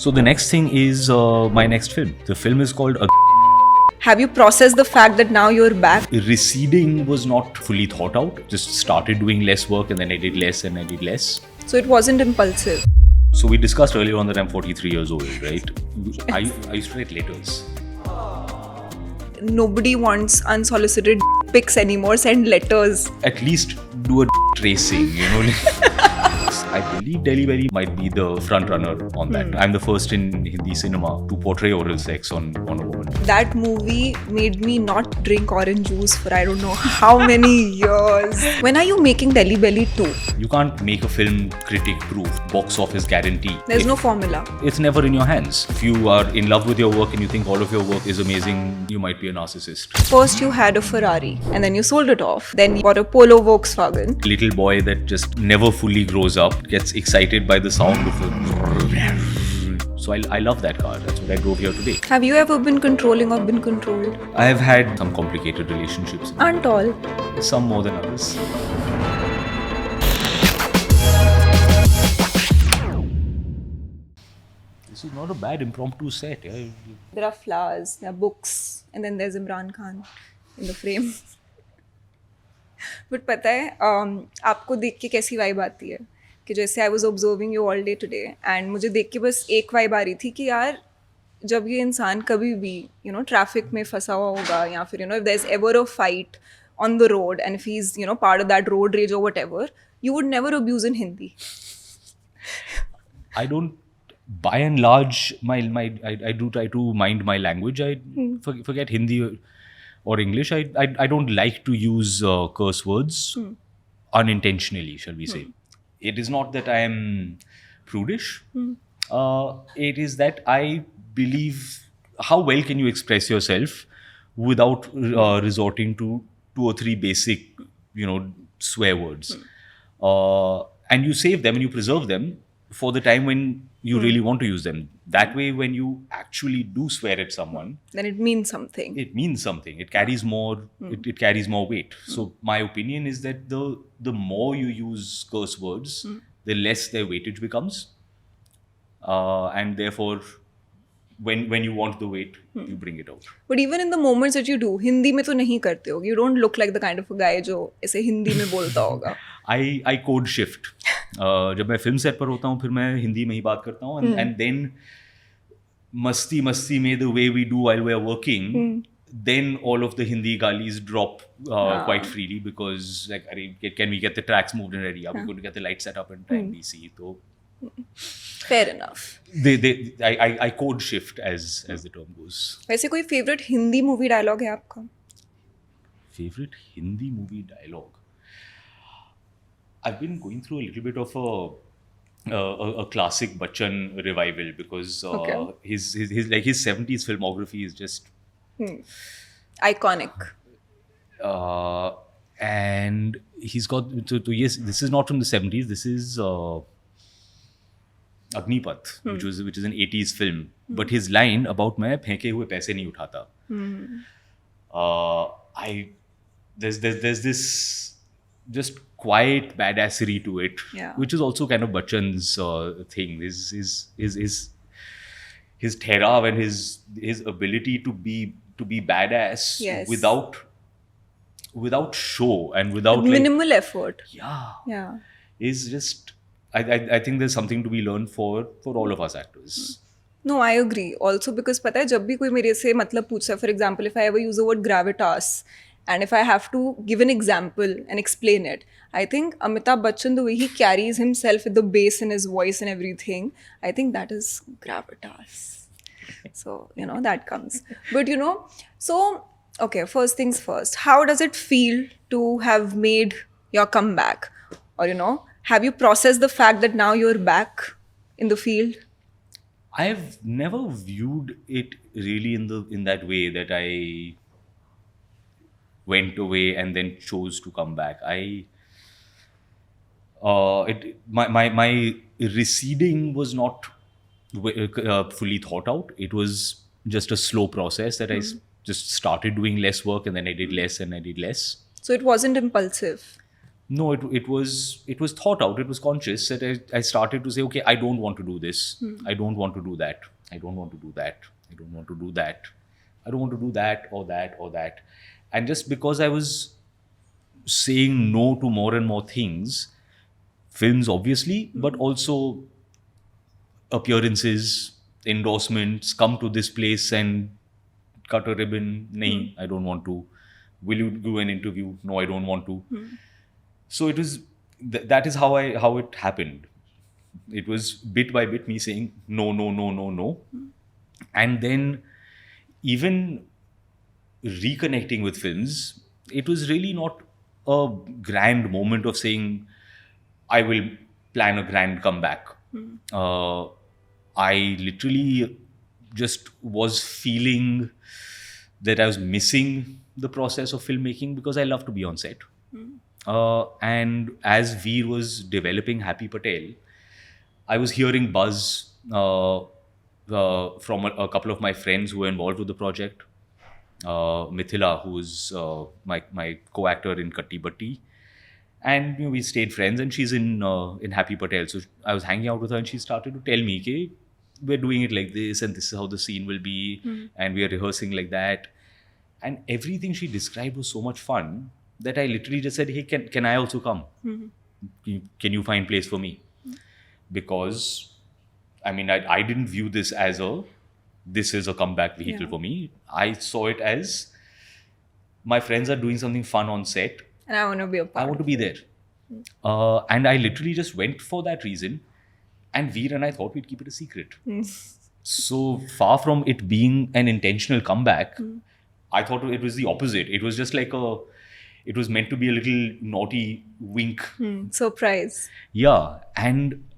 So the next thing is my next film. The film is called Have you processed the fact that now you're back? Receding was not fully thought out. Just started doing less work and then I did less and I did less. So it wasn't impulsive. So we discussed earlier on that I'm 43 years old, right? I used to write letters. Nobody wants unsolicited pics anymore. Send letters. At least do a tracing, you know. I believe Delhi Belly might be the front runner on that. I'm the first in Hindi cinema to portray oral sex on a woman. That movie made me not drink orange juice for I don't know how many years. When are you making Delhi Belly 2? You can't make a film critic proof, box office guarantee. There's no formula. It's never in your hands. If you are in love with your work and you think all of your work is amazing, you might be a narcissist. First you had a Ferrari and then you sold it off. Then you got a Polo Volkswagen. Little boy that just never fully grows up, gets excited by the sound of it. So I love that car. That's what I drove here today. Have you ever been controlling or been controlled? I have had some complicated relationships. Aren't all? Some more than others. This is not a bad impromptu set. Yeah? There are flowers, there are books, and then there's Imran Khan in the frame. But पता है आपको देख के कैसी vibe आती है कि जैसे I was observing you all day today and मुझे देख के बस एक वाइब आ रही थी कि यार जब ये इंसान कभी भी यू नो ट्रैफिक में फंसा हुआ होगा या फिर you know if there is ever a fight on the road and if he is you know part of that road rage और whatever you would never abuse in Hindi. I don't, by and large, I do try to mind my language. I forget Hindi or English. I don't like to use curse words unintentionally, shall we say. It is not that I am prudish. It is that I believe how well can you express yourself without resorting to 2 or 3 basic, swear words. And you save them and you preserve them for the time when you really want to use them. That way, when you actually do swear at someone, then it means something. It means something. It carries more. It carries more weight. So my opinion is that the more you use curse words, the less their weightage becomes, and therefore, when you want the weight, you bring it out. But even in the moments that you do, Hindi में तो नहीं करते हो. You don't look like the kind of a guy जो ऐसे हिंदी में बोलता होगा. I code shift. जब मैं फिल्म सेट पर होता हूँ फिर मैं हिंदी में ही बात करता हूँ and then मस्ती में the way we do while we are working, then all of the Hindi galis drop quite freely because like can we get the tracks moved and ready? Are we going to get the lights set up and time DC? So fair enough. I code shift as the term goes. वैसे कोई favorite Hindi movie dialogue है आपका? Favorite Hindi movie dialogue? I've been going through a little bit of a classic Bachchan revival because his 70s filmography is just iconic. And he's got yes, this is not from the 70s. This is Agnipath, which is an 80s film. But his line about मैं फेंके हुए पैसे नहीं उठाता. There's this just quiet badassery to it, which is also kind of Bachchan's thing. His therav and his ability to be badass without show and without minimal effort. Yeah. Is just I think there's something to be learned for all of us actors. No, I agree. Also because पता है जब भी कोई मेरे से मतलब पूछता है, for example, if I ever use the word gravitas, and if I have to give an example and explain it, I think Amitabh Bachchan, the way he carries himself with the bass in his voice and everything, I think that is gravitas. So, that comes. But, so, okay, first things first. How does it feel to have made your comeback? Or, have you processed the fact that now you're back in the field? I've never viewed it really in that way that I went away and then chose to come back. My receding was not fully thought out. It was just a slow process that I just started doing less work and then I did less and I did less. So it wasn't impulsive. No, it was thought out. It was conscious that I started to say, okay, I don't want to do this. I don't want to do that. I don't want to do that. I don't want to do that. I don't want to do that or that or that. And just because I was saying no to more and more things, films obviously, but also appearances, endorsements, come to this place and cut a ribbon. Nahi, I don't want to. Will you do an interview? No, I don't want to. So it was that is how it happened. It was bit by bit me saying no, no, no, no, no, and then even reconnecting with films. It was really not a grand moment of saying I will plan a grand comeback. Uh, I literally just was feeling that I was missing the process of filmmaking because I love to be on set. And as Veer was developing Happy Patel, I was hearing buzz from a couple of my friends who were involved with the project. Mithila, who is my co-actor in Katti Batti, and we stayed friends. And she's in Happy Patel, so I was hanging out with her, and she started to tell me, "Okay, we're doing it like this, and this is how the scene will be, and we are rehearsing like that." And everything she described was so much fun that I literally just said, "Hey, can I also come? Can you find place for me?" Because I mean, I didn't view this is a comeback vehicle for me. I saw it as my friends are doing something fun on set. And I want to be a I part want to of be it. there. And I literally just went for that reason. And Veer and I thought we'd keep it a secret. So far from it being an intentional comeback, I thought it was the opposite. It was just like it was meant to be a little naughty wink. Surprise. Yeah. And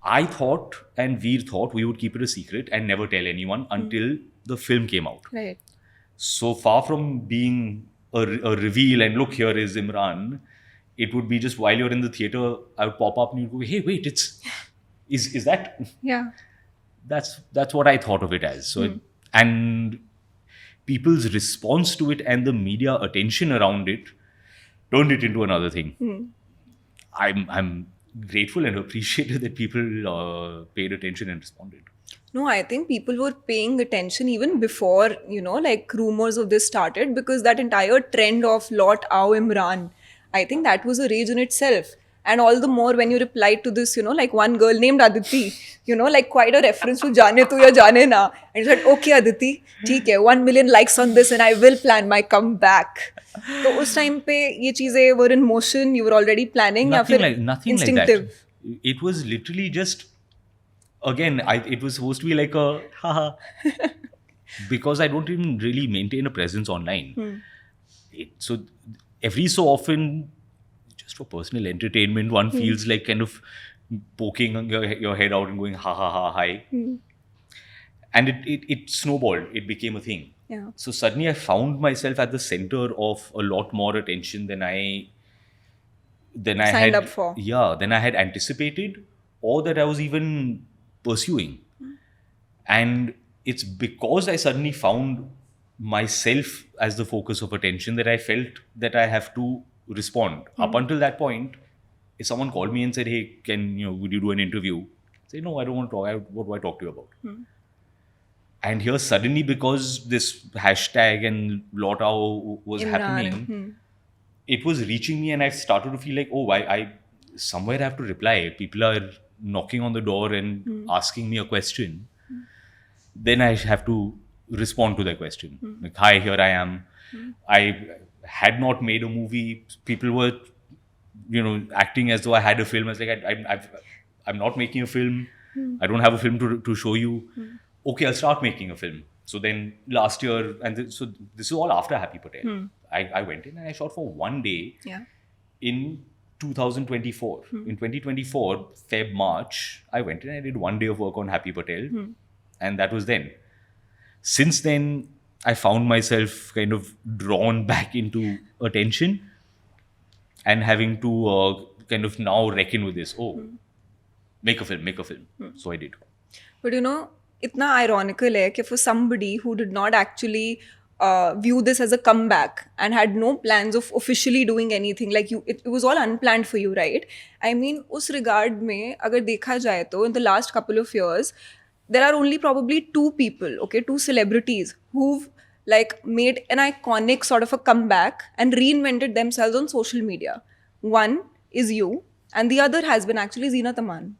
I thought, and Veer thought, we would keep it a secret and never tell anyone until the film came out. Right. So far from being a reveal and look, here is Imran, it would be just while you're in the theater, I would pop up and you'd go, hey, wait, is that? Yeah. That's what I thought of it as. So, and people's response to it and the media attention around it turned it into another thing. I'm grateful and appreciative that people paid attention and responded. No, I think people were paying attention even before, like rumors of this started, because that entire trend of Lot Ao Imran, I think that was a rage in itself. And all the more when you replied to this, like one girl named Aditi, like quite a reference to Jane Tu ya Jane Na. And you said, okay, Aditi, theek hai, 1 million likes on this and I will plan my comeback. So उस time पे ये चीजें were in motion, you were already planning, या फिर Nothing instinctive? like that. It was literally just, again, it was supposed to be like a haha. Because I don't even really maintain a presence online. So every so often, just for personal entertainment, one feels like kind of poking your head out and going ha ha ha hi. And it snowballed. It became a thing. Yeah. So suddenly I found myself at the center of a lot more attention than I Signed had up for. Yeah, than I had anticipated or that I was even pursuing. And it's because I suddenly found myself as the focus of attention that I felt that I have to respond. Up until that point, if someone called me and said, "Hey, would you do an interview?" I'd say, "No, I don't want to talk. What do I talk to you about?" And here suddenly, because this hashtag and Lotao was Imran, happening, it was reaching me, and I started to feel like, oh, I somewhere have to reply. People are knocking on the door and asking me a question. Then I have to respond to their question. Like, hi, here I am. I had not made a movie. People were, acting as though I had a film. I was like, I'm not making a film. I don't have a film to show you. Okay, I'll start making a film. So then last year, so this is all after Happy Patel. I went in and I shot for one day in 2024. In 2024, Feb, March, I went in and I did one day of work on Happy Patel. And that was then. Since then, I found myself kind of drawn back into attention and having to kind of now reckon with this. Oh, make a film. So I did. But itna ironical hai कि for somebody who did not actually view this as a comeback and had no plans of officially doing anything, like it was all unplanned for you, right? I mean, us regard mein agar dekha jaye to in the last couple of years there are only probably two people, okay, two celebrities who've like made an iconic sort of a comeback and reinvented themselves on social media. One is you, and the other has been actually Zeenat Aman.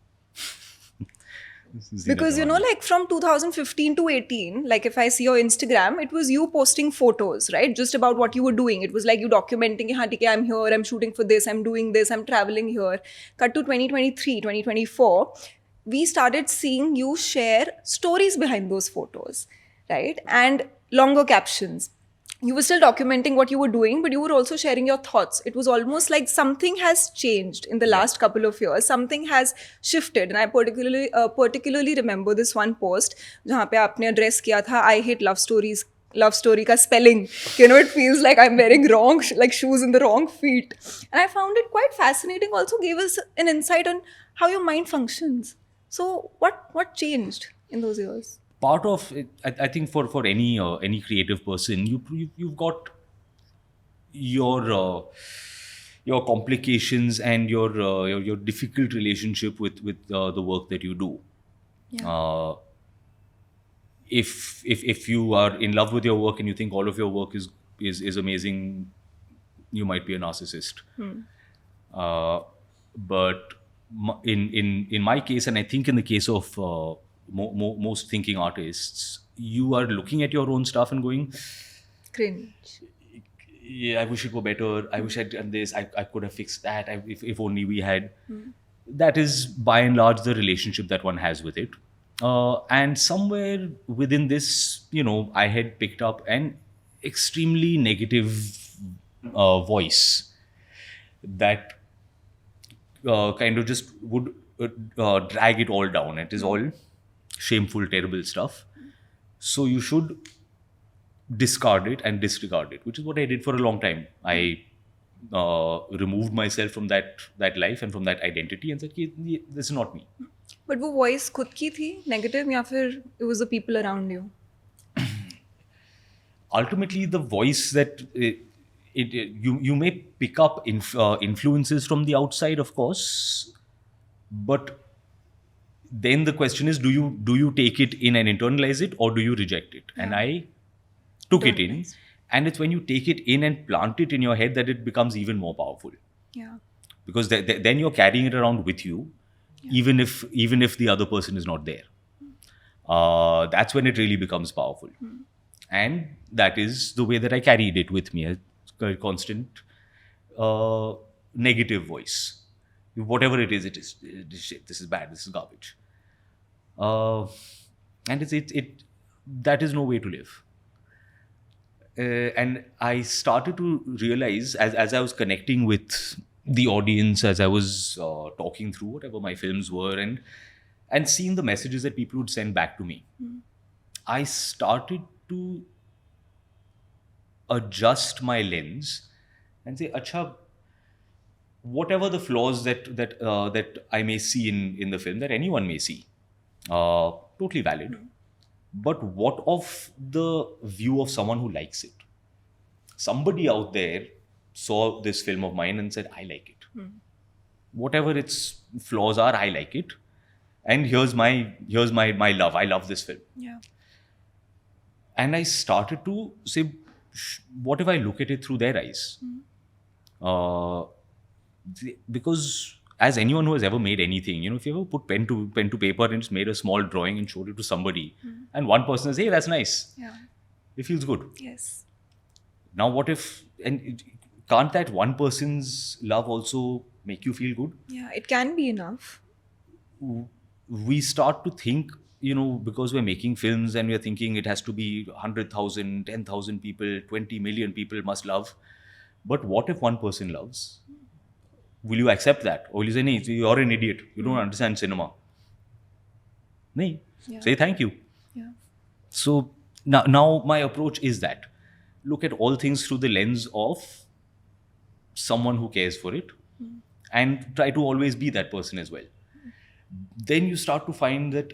Because like from 2015 to 18, like if I see your Instagram, it was you posting photos, right? Just about what you were doing. It was like you documenting, "Ha, okay, I'm here, I'm shooting for this, I'm doing this, I'm traveling here." Cut to 2023, 2024, we started seeing you share stories behind those photos, right? And longer captions. You were still documenting what you were doing, but you were also sharing your thoughts. It was almost like something has changed in the last couple of years. Something has shifted, and I particularly remember this one post जहाँ पे आपने address किया था I hate love stories. Love story का spelling, it feels like I'm wearing wrong, like shoes in the wrong feet. And I found it quite fascinating. Also gave us an insight on how your mind functions. So what changed in those years? Part of it, I think for any creative person, you've got your complications and your difficult relationship with the work that you do. Yeah. If you are in love with your work and you think all of your work is amazing, you might be a narcissist. But in my case, and I think in the case of most thinking artists, you are looking at your own stuff and going, Cringe. yeah, I wish it were better. I wish I'd done this. I could have fixed that. If only we had. That is by and large the relationship that one has with it. And somewhere within this, I had picked up an extremely negative voice that kind of just would drag it all down. It is all shameful, terrible stuff. So you should discard it and disregard it, which is what I did for a long time. I removed myself from that life and from that identity and said, this is not me. But वो voice खुद की थी negative या फिर it was the people around you? Ultimately, the voice that you may pick up influences from the outside, of course, but then the question is, do you take it in and internalize it, or do you reject it? And I took it in, and it's when you take it in and plant it in your head that it becomes even more powerful. Yeah. Because then you're carrying it around with you, even if the other person is not there. That's when it really becomes powerful. And that is the way that I carried it with me, a constant negative voice. Whatever it is shit, this is bad, this is garbage. And that is no way to live. And I started to realize as I was connecting with the audience, as I was talking through whatever my films were, and seeing the messages that people would send back to me, I started to adjust my lens and say, "Acha, whatever the flaws that I may see in the film, that anyone may see, totally valid. But what of the view of someone who likes it? Somebody out there saw this film of mine and said, I like it. Whatever its flaws are, I like it. And here's my love. I love this film." Yeah. And I started to say, what if I look at it through their eyes? Because as anyone who has ever made anything, if you ever put pen to paper and just made a small drawing and showed it to somebody, and one person says, "Hey, that's nice," it feels good. Yes. Now, what if, and can't that one person's love also make you feel good? Yeah, it can be enough. We start to think, because we're making films and we're thinking it has to be 100,000, 10,000 people, 20 million people must love. But what if one person loves? Will you accept that? Or will you say, "Nee, you're an idiot. You don't understand cinema"? Nee. Yeah. Say thank you. Yeah. So now my approach is that look at all things through the lens of someone who cares for it and try to always be that person as well. Then you start to find that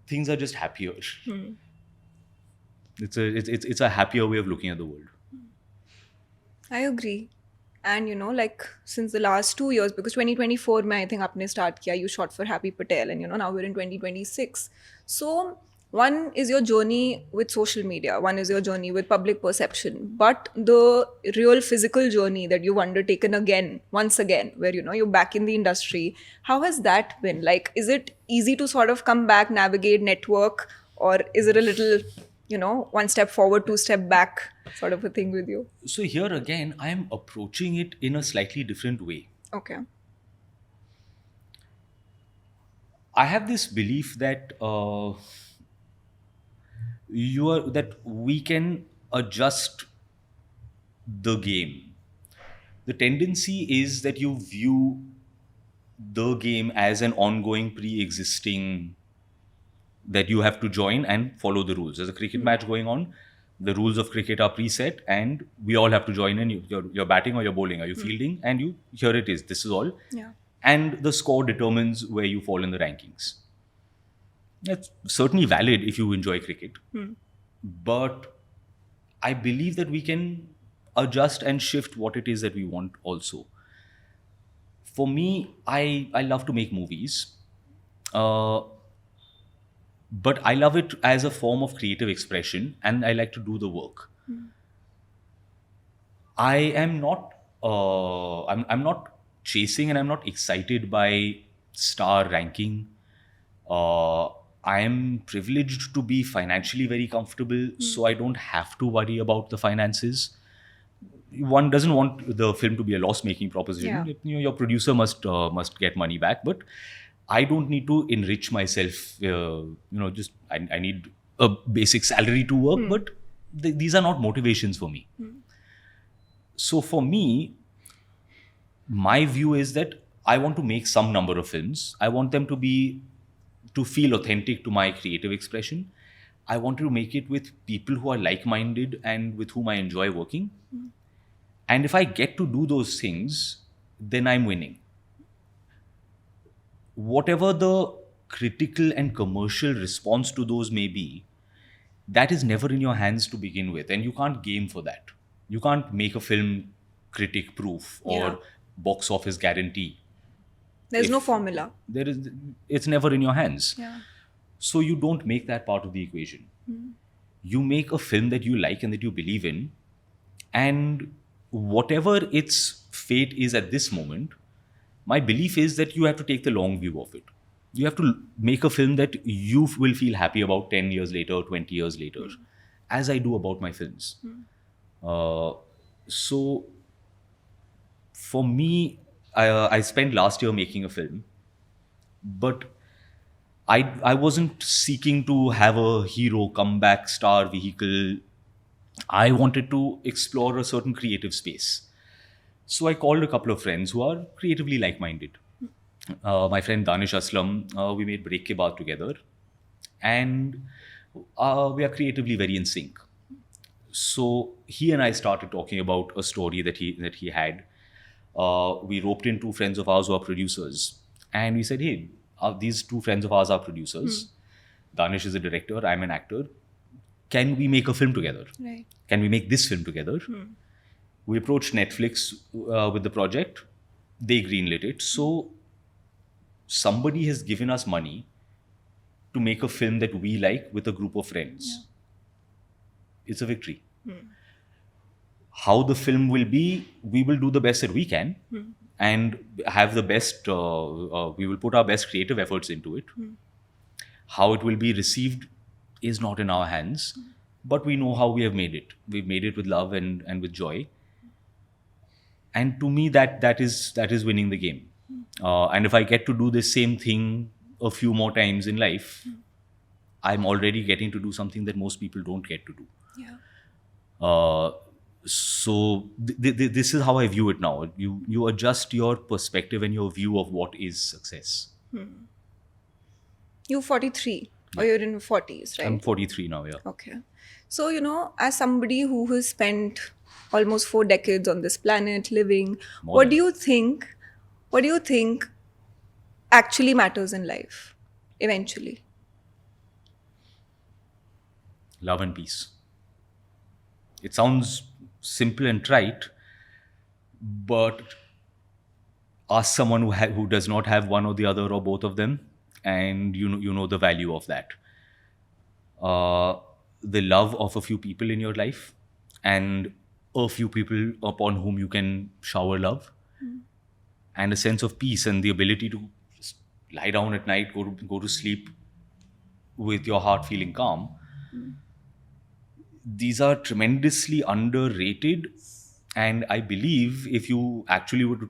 things are just happier. It's a happier way of looking at the world. I agree. And like since the last 2 years, because 2024 mein I think आपने start किया, you shot for Happy Patel, and now we're in 2026. So one is your journey with social media, one is your journey with public perception, but the real physical journey that you've undertaken again, once again, where you're back in the industry, how has that been? Like, is it easy to sort of come back, navigate, network, or is it a little, one step forward, two step back sort of a thing with you? So here again, I am approaching it in a slightly different way. Okay. I have this belief that that we can adjust the game. The tendency is that you view the game as an ongoing, pre-existing, that you have to join and follow the rules. There's a cricket match going on. The rules of cricket are preset, and we all have to join in. You're batting or you're bowling. Are you fielding? And here it is. This is all. Yeah. And the score determines where you fall in the rankings. That's certainly valid if you enjoy cricket. But I believe that we can adjust and shift what it is that we want also. For me, I love to make movies. But I love it as a form of creative expression, and I like to do the work. I am not. I'm not chasing, and I'm not excited by star ranking. I am privileged to be financially very comfortable, so I don't have to worry about the finances. One doesn't want the film to be a loss-making proposition. Yeah. Your producer must get money back, but I don't need to enrich myself. Just I need a basic salary to work, but these are not motivations for me. So for me, my view is that I want to make some number of films. I want them to feel authentic to my creative expression. I want to make it with people who are like-minded and with whom I enjoy working. And if I get to do those things, then I'm winning. Whatever the critical and commercial response to those may be, that is never in your hands to begin with, and you can't game for that. You can't make a film critic proof or box office guarantee. There's no formula. It's never in your hands. Yeah. So you don't make that part of the equation. You make a film that you like and that you believe in, and whatever its fate is at this moment, my belief is that you have to take the long view of it. You have to make a film that you will feel happy about 10 years later, 20 years later, as I do about my films. So for me, I spent last year making a film, but I wasn't seeking to have a hero comeback star vehicle. I wanted to explore a certain creative space. So I called a couple of friends who are creatively like-minded. My friend Danish Aslam, we made Break Ke Baad together, and we are creatively very in sync. So he and I started talking about a story that he had. We roped in two friends of ours who are producers, and we said, "Hey, these two friends of ours are producers. Danish is a director. I'm an actor. Can we make a film together? Right. Can we make this film together?" We approached Netflix with the project. They greenlit it. So somebody has given us money to make a film that we like with a group of friends. It's a victory. How the film will be, we will do the best that we can and have the best, we will put our best creative efforts into it. How it will be received is not in our hands, but we know how we have made it. We've made it with love and with joy. And to me, that is winning the game. And if I get to do the same thing a few more times in life, I'm already getting to do something that most people don't get to do. Yeah. So this is how I view it now. You adjust your perspective and your view of what is success. You're 43 or you're in 40s, right? I'm 43 now, yeah. Okay. So, as somebody who has spent almost 4 decades on this planet living, what do you think actually matters in life eventually? Love and peace. It sounds simple and trite, but ask someone who does not have one or the other or both of them, and you know the value of that. Uh, the love of a few people in your life, and a few people upon whom you can shower love, and a sense of peace and the ability to just lie down at night, go to sleep with your heart feeling calm. These are tremendously underrated, and I believe if you actually would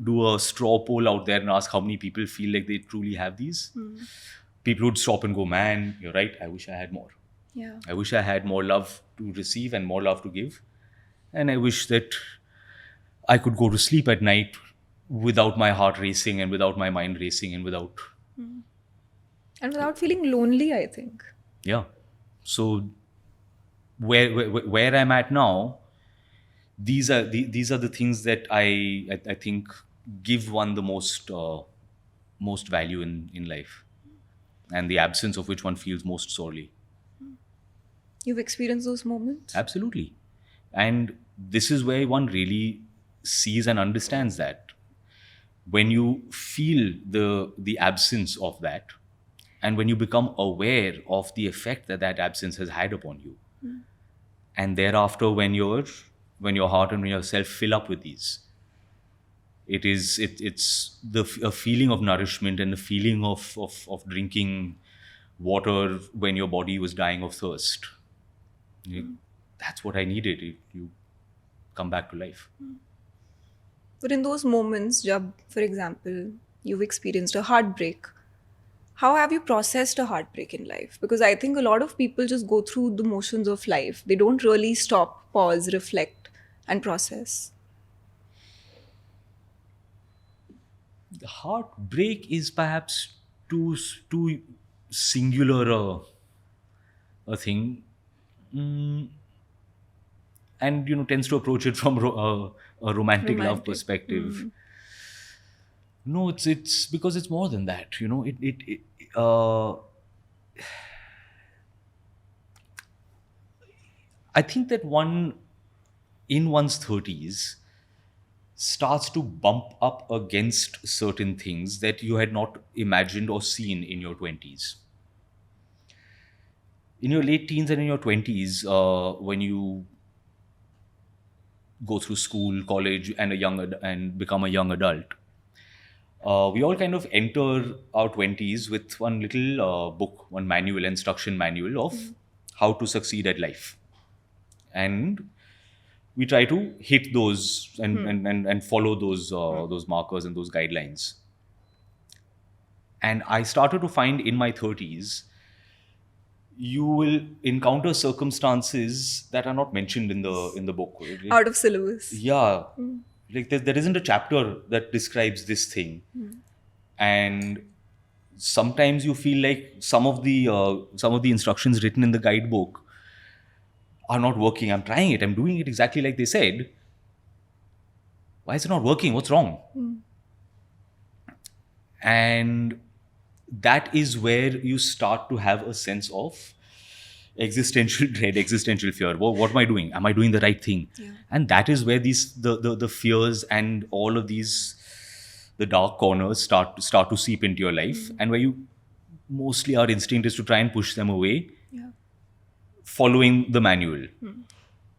do a straw poll out there and ask how many people feel like they truly have these, people would stop and go, man, you're right, I wish I had more. Yeah. I wish I had more love to receive and more love to give, and I wish that I could go to sleep at night without my heart racing and without my mind racing and without, And without feeling lonely, I think. yeah. So where I'm at now, these are the things that I think give one the most value in life, and the absence of which one feels most sorely. You've experienced those moments? Absolutely. And this is where one really sees and understands that when you feel the absence of that, and when you become aware of the effect that that absence has had upon you, and thereafter when your heart and when yourself fill up with these, it's a feeling of nourishment and a feeling of drinking water when your body was dying of thirst. That's what I needed. You come back to life. But in those moments, jab, for example, you've experienced a heartbreak, how have you processed a heartbreak in life? Because I think a lot of people just go through the motions of life. They don't really stop, pause, reflect, and process. The heartbreak is perhaps too singular a thing, and tends to approach it from a romantic love Romantic. perspective. No, it's because it's more than that. Uh, I think that one in one's 30s starts to bump up against certain things that you had not imagined or seen in your 20s. In your late teens and in your 20s, when you go through school, college, and and become a young adult, we all kind of enter our 20s with one little book, one manual, instruction manual of how to succeed at life. And we try to hit those and follow those markers and those guidelines. And I started to find in my 30s, you will encounter circumstances that are not mentioned in the book. Out of syllabus. Yeah, like there isn't a chapter that describes this thing, and sometimes you feel like some of the instructions written in the guidebook are not working. I'm trying it. I'm doing it exactly like they said. Why is it not working? What's wrong? And that is where you start to have a sense of existential dread, existential fear. What am I doing? Am I doing the right thing? Yeah. And that is where the fears and all of these the dark corners start to seep into your life, and where you mostly our instinct is to try and push them away, Yeah. following the manual.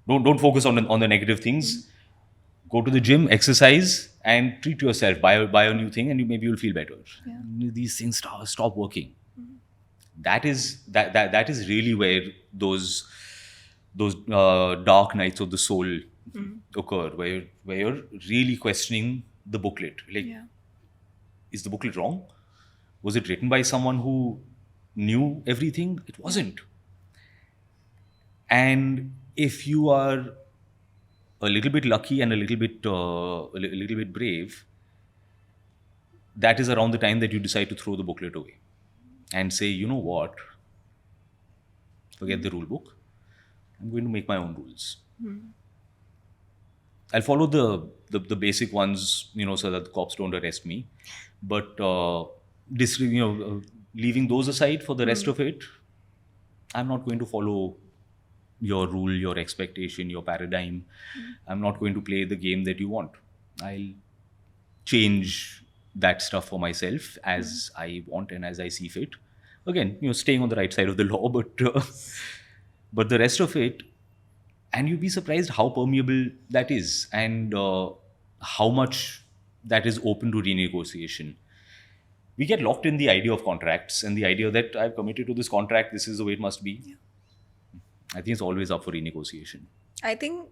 Don't focus on the negative things. Go to the gym, exercise, and treat yourself. Buy a new thing, and maybe you'll feel better. Yeah. These things stop working. That is really where those dark nights of the soul occur, where you're really questioning the booklet. Like, Yeah. is the booklet wrong? Was it written by someone who knew everything? It wasn't. And if you are a little bit lucky and a little bit brave, that is around the time that you decide to throw the booklet away and say, you know what? Forget the rule book. I'm going to make my own rules. I'll follow the basic ones, so that the cops don't arrest me. But leaving those aside for the rest of it, I'm not going to follow your rule, your expectation, your paradigm. I'm not going to play the game that you want. I'll change that stuff for myself as I want and as I see fit. Again, staying on the right side of the law, but the rest of it, and you'd be surprised how permeable that is, and how much that is open to renegotiation. We get locked in the idea of contracts and the idea that I've committed to this contract, this is the way it must be. I think it's always up for renegotiation. I think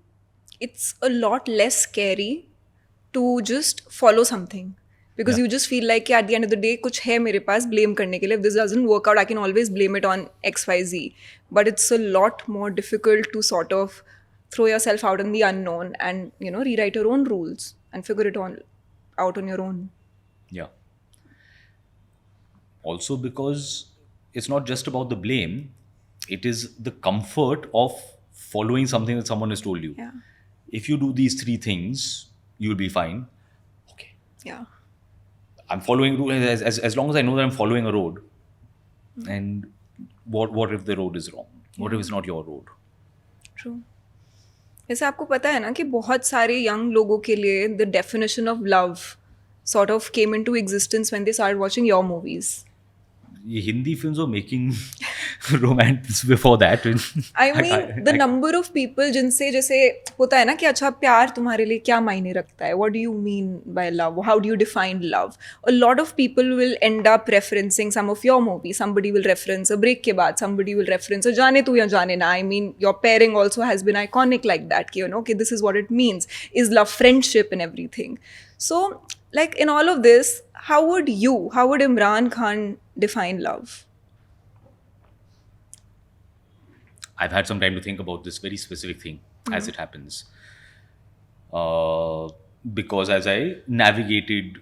it's a lot less scary to just follow something because Yeah. you just feel like कि at the end of the day कुछ है मेरे पास blame करने के लिए. If this doesn't work out, I can always blame it on XYZ. But it's a lot more difficult to sort of throw yourself out in the unknown and rewrite your own rules and figure it all out on your own. Yeah. Also, because it's not just about the blame, it is the comfort of following something that someone has told you. Yeah. If you do these 3 things, you'll be fine. Okay. Yeah. I'm following as long as I know that I'm following a road. And what if the road is wrong? What if it's not your road? True. जैसे आपको पता है ना कि बहुत सारे young लोगों के लिए the definition of love sort of came into existence when they started watching your movies. ये Hindi films were making romance before that. I mean, the number of people जिनसे जैसे होता है ना कि अच्छा प्यार तुम्हारे लिए क्या मायने रखता है? What do you mean by love? How do you define love? A lot of people will end up referencing some of your movies. Somebody will reference a break के बाद. Somebody will reference a जाने तू या जाने ना. I mean, your pairing also has been iconic like that. कि okay, this is what it means. Is love friendship and everything? So, like in all of this, how would Imran Khan define love? I've had some time to think about this very specific thing as it happens. Because as I navigated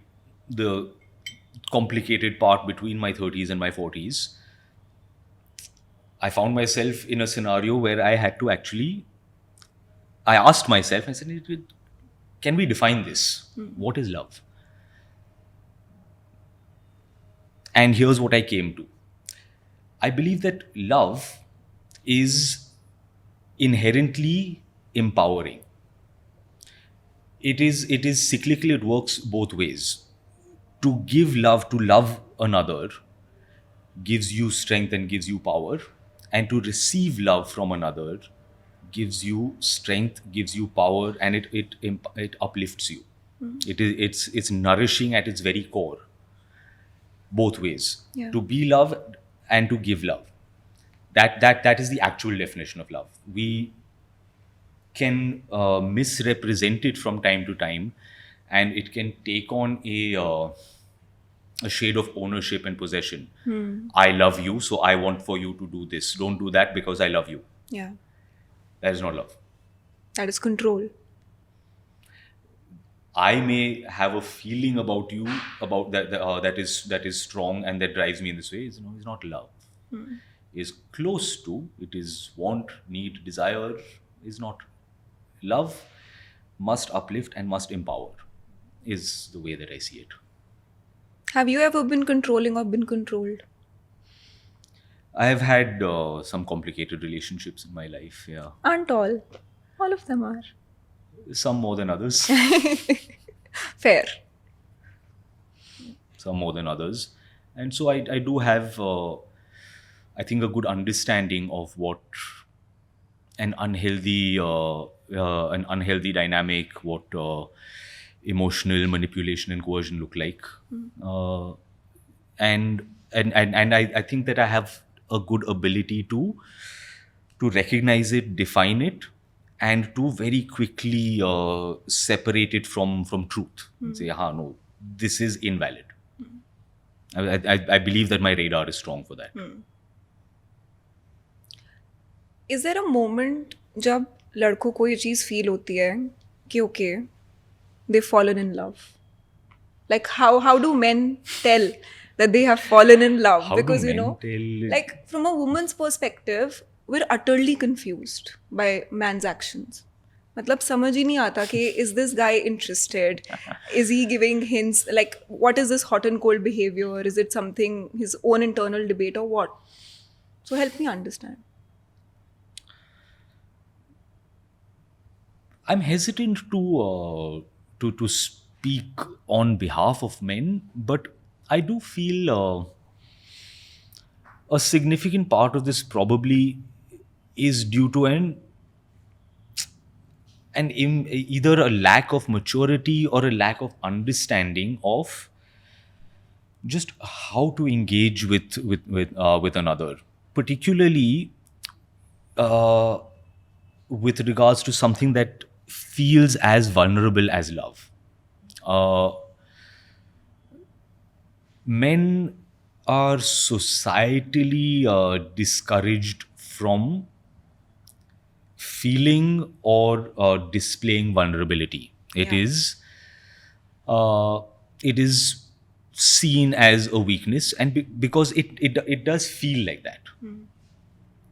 the complicated part between my 30s and my 40s, I found myself in a scenario where I had to I asked myself, I said, can we define this? What is love? And here's what I came to. I believe that love is inherently empowering. It is cyclical, it works both ways. To give love, to love another, gives you strength and gives you power. And to receive love from another gives you strength, gives you power, and it uplifts you. It's nourishing at its very core. Both ways. Yeah. To be loved and to give love. That is the actual definition of love. We can misrepresent it from time to time, and it can take on a shade of ownership and possession. I love you, so I want for you to do this. Don't do that because I love you. Yeah. That is not love. That is control. I may have a feeling about you, about that is strong and that drives me in this way. It's not love. Is close to, it is want, need, desire, is not. Love must uplift and must empower, is the way that I see it. Have you ever been controlling or been controlled? I have had some complicated relationships in my life, yeah. Aren't all? All of them are. Some more than others. Fair. Some more than others. And so I do have, I think, a good understanding of what an unhealthy dynamic, what emotional manipulation and coercion look like. And I think that I have a good ability to recognize it, define it, and to very quickly separate it from truth. And say, no, this is invalid. I believe that my radar is strong for that. Is there a moment जब लड़कों को ये चीज़ feel होती है कि okay, they've fallen in love? Like how do men tell that they have fallen in love? How Because do men tell? like from a woman's perspective, we're utterly confused by man's actions. मतलब समझ ही नहीं आता कि is this guy interested? Is he giving hints? Like what is this hot and cold behavior? Is it something his own internal debate or what? So help me understand. I'm hesitant to speak on behalf of men, but I do feel a significant part of this probably is due to either a lack of maturity or a lack of understanding of just how to engage with another, particularly uh, with regards to something that feels as vulnerable as love. Uh, Men are societally discouraged from feeling or displaying vulnerability. Yeah. Uh, it is seen as a weakness, and because it does feel like that. You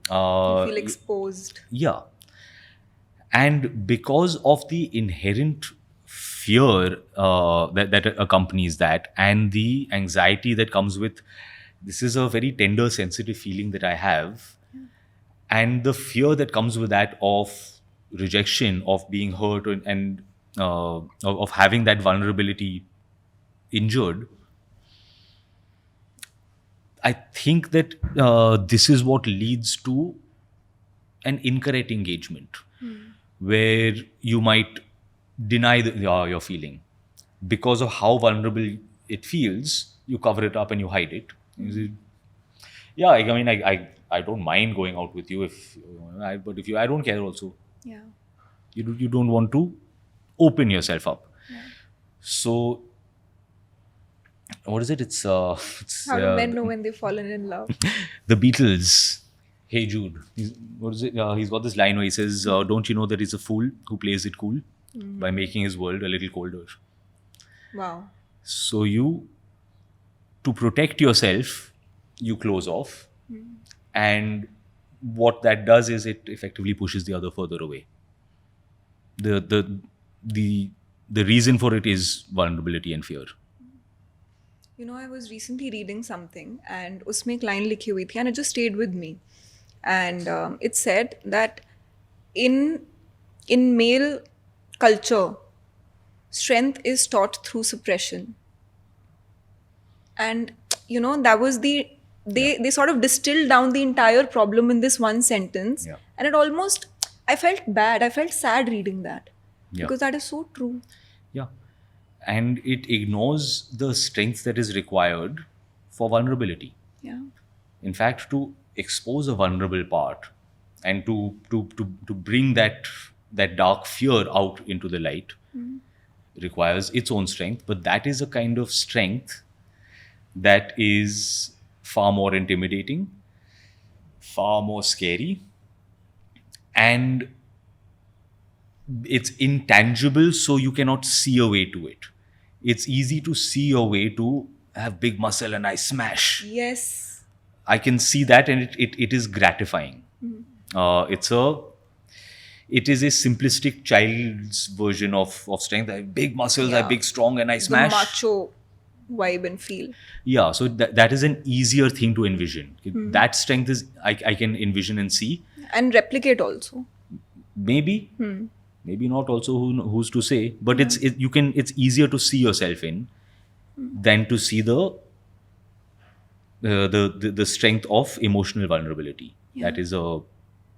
Uh, feel exposed. yeah, and because of the inherent fear that accompanies that, and the anxiety that comes with, this is a very tender, sensitive feeling that I have, and the fear that comes with that of rejection, of being hurt, and of having that vulnerability injured. I think that this is what leads to an incorrect engagement, where you might deny your feeling because of how vulnerable it feels. You cover it up and you hide it. Yeah, I mean, I don't mind going out with you if, but if you, I don't care also. Yeah. You don't want to open yourself up. So what is it? It's How do men know when they've fallen in love? the Beatles. Hey Jude. What is it? He's got this line where he says, "Don't you know that he's a fool who plays it cool by making his world a little colder." Wow. So to protect yourself, you close off, and what that does is it effectively pushes the other further away. The reason for it is vulnerability and fear. You know, I was recently reading something and उसमें एक line लिखी हुई थी and it just stayed with me. And it said that in male culture, strength is taught through suppression. And you know, that was they sort of distilled down the entire problem in this one sentence. Yeah. And it almost, I felt bad. I felt sad reading that. Yeah. Because that is so true. Yeah. And it ignores the strength that is required for vulnerability. Yeah. In fact, to expose a vulnerable part and to bring that dark fear out into the light requires its own strength. But that is a kind of strength that is far more intimidating, far more scary, and it's intangible, so you cannot see a way to it. It's easy to see a way to have big muscle and I smash. Yes. I can see that, and it is gratifying. It is a simplistic child's version of strength. I have big muscles, I have big strong, and I smash. The macho vibe and feel. Yeah, so that is an easier thing to envision. That strength is I can envision and see. And replicate also. Maybe. Maybe not also, who's to say, but it's easier to see yourself in than to see the strength of emotional vulnerability. Yeah. That is a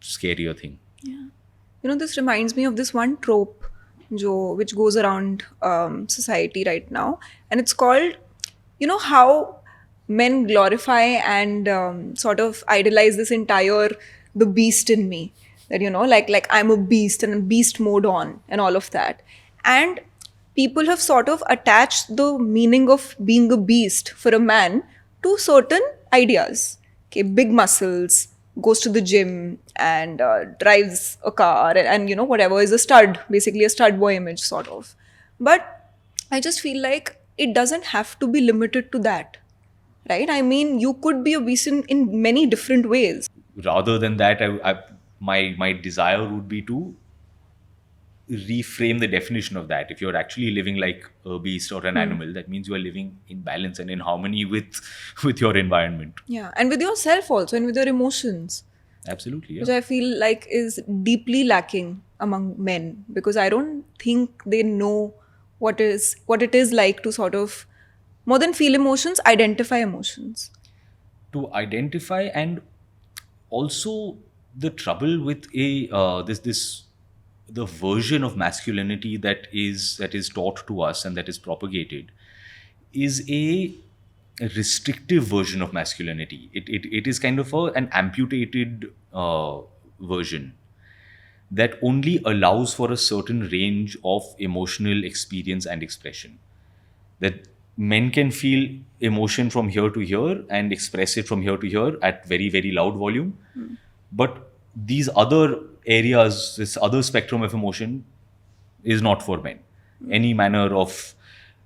scarier thing. Yeah. You know, this reminds me of this one trope which goes around society right now, and it's called, you know, how men glorify and sort of idolize this entire the beast in me. That, you know, like I'm a beast and beast mode on and all of that. And people have sort of attached the meaning of being a beast for a man to certain ideas. Okay, big muscles, goes to the gym and drives a car and you know, whatever, is a stud, basically a stud boy image sort of. But I just feel like it doesn't have to be limited to that. Right? I mean, you could be a beast in many different ways. Rather than that, my desire would be to reframe the definition of that. If you're actually living like a beast or an animal, that means you are living in balance and in harmony with your environment. Yeah, and with yourself also, and with your emotions. Absolutely, which yeah. I feel like is deeply lacking among men, because I don't think they know what it is like to sort of, more than feel emotions, identify emotions. To identify, and also the trouble with a this the version of masculinity that is taught to us and that is propagated is a restrictive version of masculinity. It is kind of an amputated version that only allows for a certain range of emotional experience and expression. That men can feel emotion from here to here and express it from here to here at very, very loud volume. But these other areas, this other spectrum of emotion, is not for men. Any manner of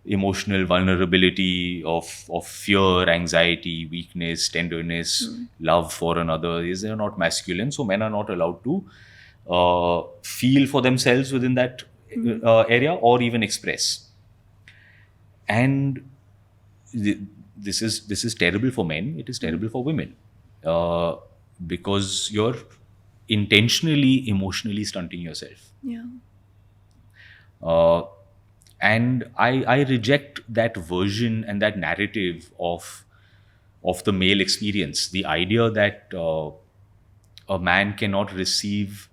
emotional vulnerability, of fear, anxiety, weakness, tenderness, love for another is not masculine. So men are not allowed to feel for themselves within that area or even express. And th- this is terrible for men. It is terrible for women, uh, because you're intentionally emotionally stunting yourself. Yeah. uh, and I reject that version and that narrative of the male experience. The idea that a man cannot receive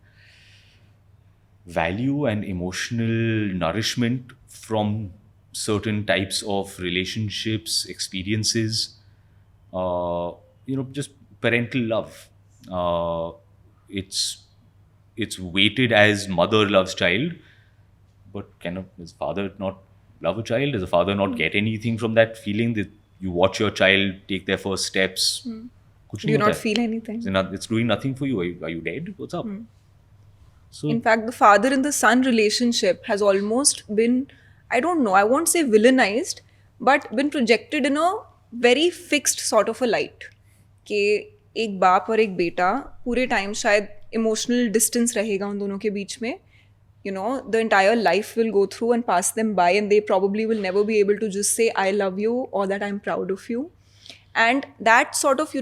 value and emotional nourishment from certain types of relationships, experiences, uh, just parental love. It's weighted as mother loves child, but does father not love a child? Does a father not get anything from that feeling that you watch your child take their first steps? कुछ Do नहीं you होता not है. feel anything? It's doing nothing for you. Are you dead? What's up? In So fact, the father and the son relationship has almost been, I don't know, I won't say villainized, but been projected in a very fixed sort of a light. कि एक बाप और एक बेटा पूरे time शायद emotional distance रहेगा उन दोनों के बीच में. You know, the entire life will go through and pass them by, and they probably will never be able to just say, I love you or that I'm proud of you. And that sort of,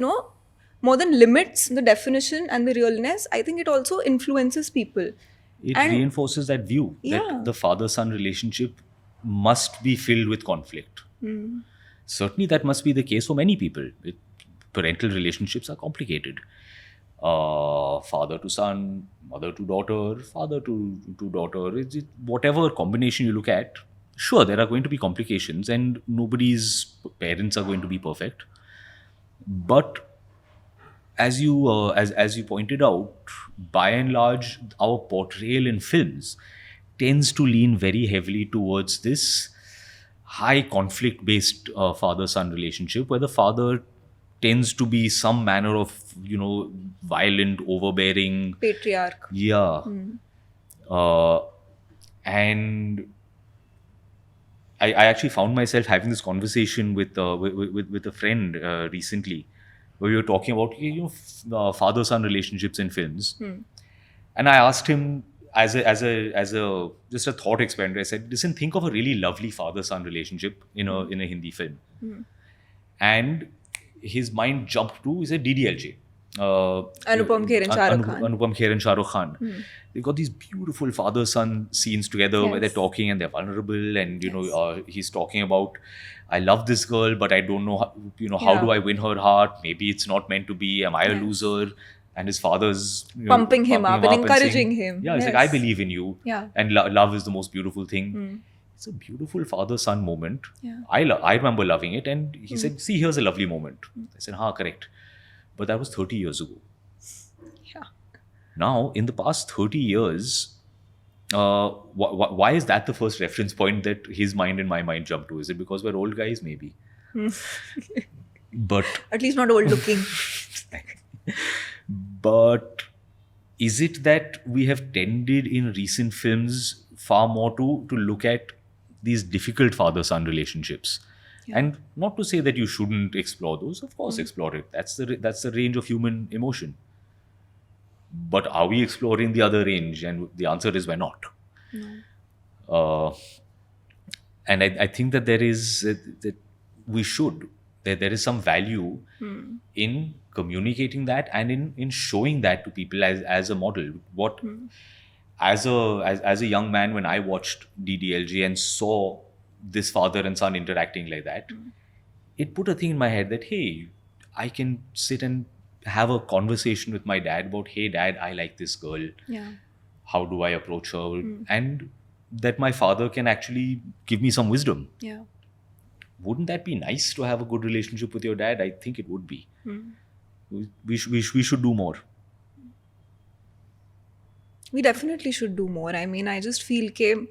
more than limits the definition and the realness, I think it also influences people. it And reinforces that view that yeah, the father-son relationship must be filled with conflict. Certainly, that must be the case for many people. Parental relationships are complicated. Father to son, mother to daughter, father to daughter, whatever combination you look at, sure, there are going to be complications and nobody's parents are going to be perfect. But as you pointed out, by and large, our portrayal in films tends to lean very heavily towards this high conflict based father son relationship where the father tends to be some manner of violent, overbearing. patriarch. Yeah. uh, and I actually found myself having this conversation with a friend recently, where we were talking about father son relationships in films, and I asked him as a just a thought experiment. I said, "Listen, think of a really lovely father son relationship in a Hindi film," and his mind jumped to, he said, DDLJ. Anupam Kher and Shah Rukh Khan. Anupam Kher and Shah Rukh Khan. They've got these beautiful father-son scenes together where they're Yes. talking and they're vulnerable, and Yes. he's talking about, I love this girl, but I don't know how do Yeah. I win her heart? Maybe it's not meant to be. Am I a Yes. loser? And his father's Pumping him up and saying, encouraging him. yeah, it's like, Yes. I believe in you. Yeah. And love is the most beautiful thing. It's a beautiful father-son moment. Yeah. I remember loving it, and he said, "See, here's a lovely moment." I said, "Ha, correct." But that was 30 years ago. Yeah. Now, in the past 30 years, why is that the first reference point that his mind and my mind jump to? Is it because we're old guys? Maybe. But At least not old looking. but is it that we have tended in recent films far more to look at these difficult father-son relationships? And not to say that you shouldn't explore those. Of course, explore it. That's the range of human emotion. But are we exploring the other range? And the answer is, we're not. Uh, and I think that there is that we should. there is some value in communicating that and in showing that to people as a model. What as a young man, when I watched DDLG and saw this father and son interacting like that, it put a thing in my head that, hey, I can sit and have a conversation with my dad about, hey dad, I like this girl. Yeah. How do I approach her? And that my father can actually give me some wisdom. Yeah. Wouldn't that be nice to have a good relationship with your dad? I think it would be. We should do more. We definitely should do more. I mean, I just feel that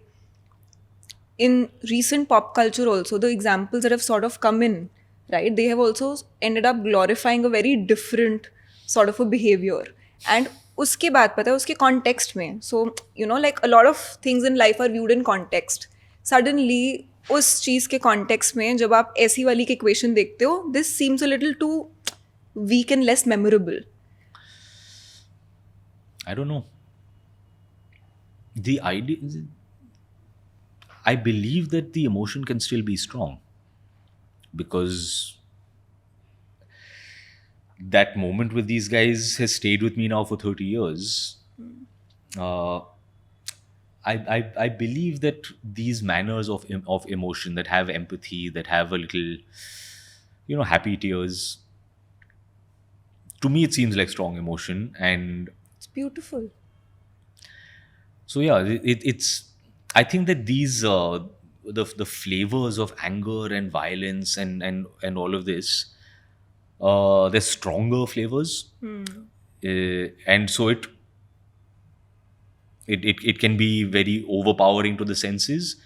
in recent pop culture also, the examples that have sort of come in, right, they have also ended up glorifying a very different sort of a behavior. And uske baad pata hai, uske context mein. So, you know, like a lot of things in life are viewed in context. Suddenly, उस चीज़ के context में जब आप ऐसी वाली की equation देखते हो, this seems a little too weak and less memorable. I don't know. The idea, I believe that the emotion can still be strong, because that moment with these guys has stayed with me now for 30 years. I believe that these manners of emotion, that have empathy, that have a little, happy tears, to me it seems like strong emotion. And It's beautiful. so yeah, it's. I think that these the flavors of anger and violence and all of this, they're stronger flavors, and so it can be very overpowering to the senses,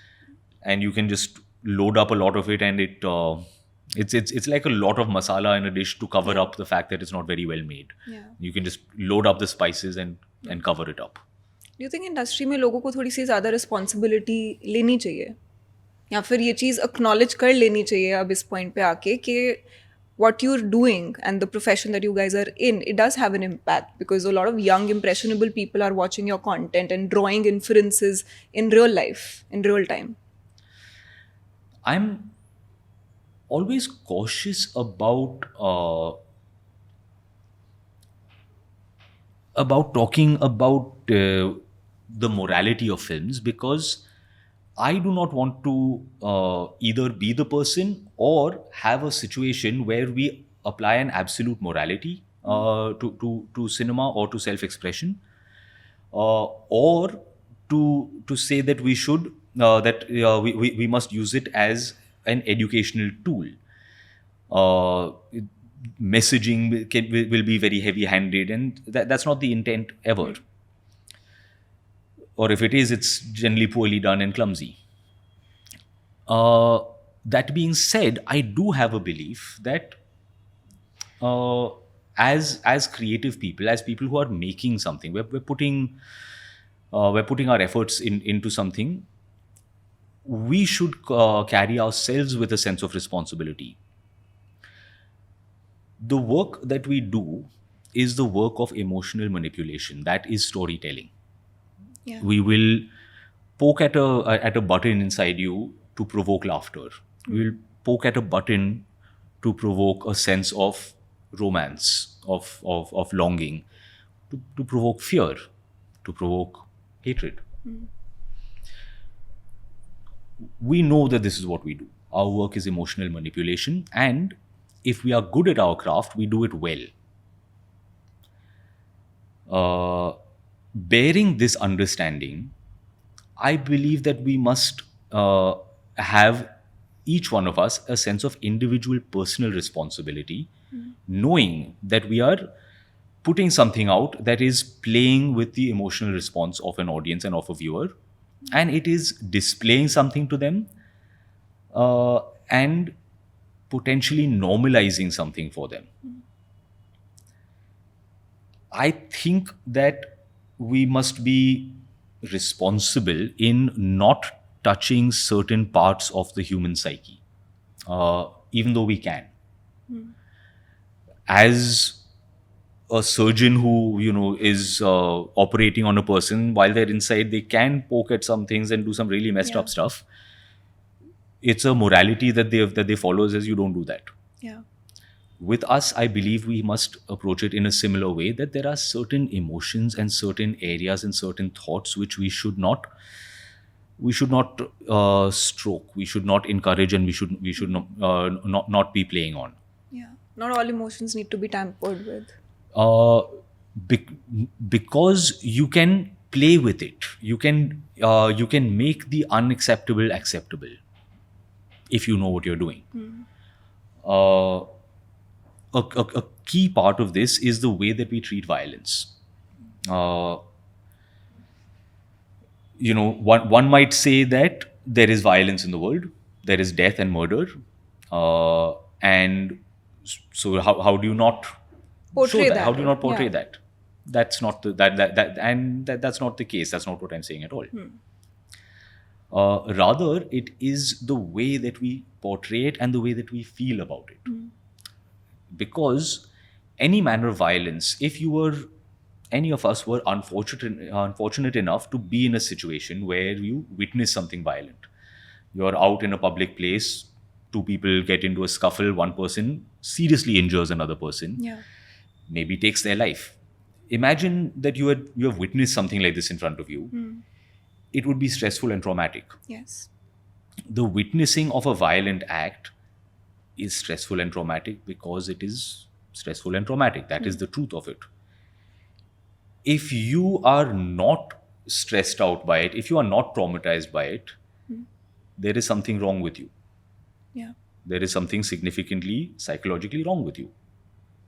and you can just load up a lot of it, and it's like a lot of masala in a dish to cover up the fact that it's not very well made. Yeah. You can just load up the spices and cover it up. Do you think industry में लोगों को थोड़ी सी ज़्यादा responsibility लेनी चाहिए, या फिर ये चीज़ एक्नॉलेज कर लेनी चाहिए अब इस पॉइंट पे आके कि what you're doing and the profession that you guys are in, it does have an impact, because a lot of young impressionable people are watching your content and drawing inferences in real life, in real time? I'm always cautious about talking about the morality of films, because I do not want to either be the person or have a situation where we apply an absolute morality to cinema or to self-expression, or to say that we should we must use it as an educational tool. Messaging will be very heavy-handed, and that's not the intent ever. Or if it is, it's generally poorly done and clumsy. That being said, I do have a belief that as creative people, as people who are making something, we're putting our efforts into something. We should carry ourselves with a sense of responsibility. The work that we do is the work of emotional manipulation. That is storytelling. Yeah. We will poke at a button inside you to provoke laughter. We will poke at a button to provoke a sense of romance, of longing, to provoke fear, to provoke hatred. We know that this is what we do. Our work is emotional manipulation, and if we are good at our craft, we do it well. Bearing this understanding, I believe that we must have, each one of us, a sense of individual personal responsibility, knowing that we are putting something out that is playing with the emotional response of an audience and of a viewer, and it is displaying something to them, and potentially normalizing something for them. I think that we must be responsible in not touching certain parts of the human psyche, even though we can. As a surgeon who is operating on a person, while they're inside, they can poke at some things and do some really messed up stuff. It's a morality that they follow, says you don't do that. Yeah. With us, I believe we must approach it in a similar way, that there are certain emotions and certain areas and certain thoughts which we should not stroke, we should not encourage, and we should not be playing on. Yeah. Not all emotions need to be tampered with. uh, bec- because you can play with it, you can make the unacceptable acceptable if you know what you're doing. uh, a key part of this is the way that we treat violence. uh, one might say that there is violence in the world, there is death and murder, and so how do you not show Portray that? How that. do you not portray Yeah. that? That's not the, that's not the case. That's not what I'm saying at all. Rather, it is the way that we portray it and the way that we feel about it. Because any manner of violence, if you were any of us were unfortunate enough to be in a situation where you witness something violent, you're out in a public place, two people get into a scuffle, one person seriously injures another person, Yeah. maybe takes their life. Imagine that you have witnessed something like this in front of you. It would be stressful and traumatic. Yes. The witnessing of a violent act is stressful and traumatic because it is stressful and traumatic. That is the truth of it. If you are not stressed out by it, if you are not traumatized by it, there is something wrong with you. Yeah. There is something significantly psychologically wrong with you.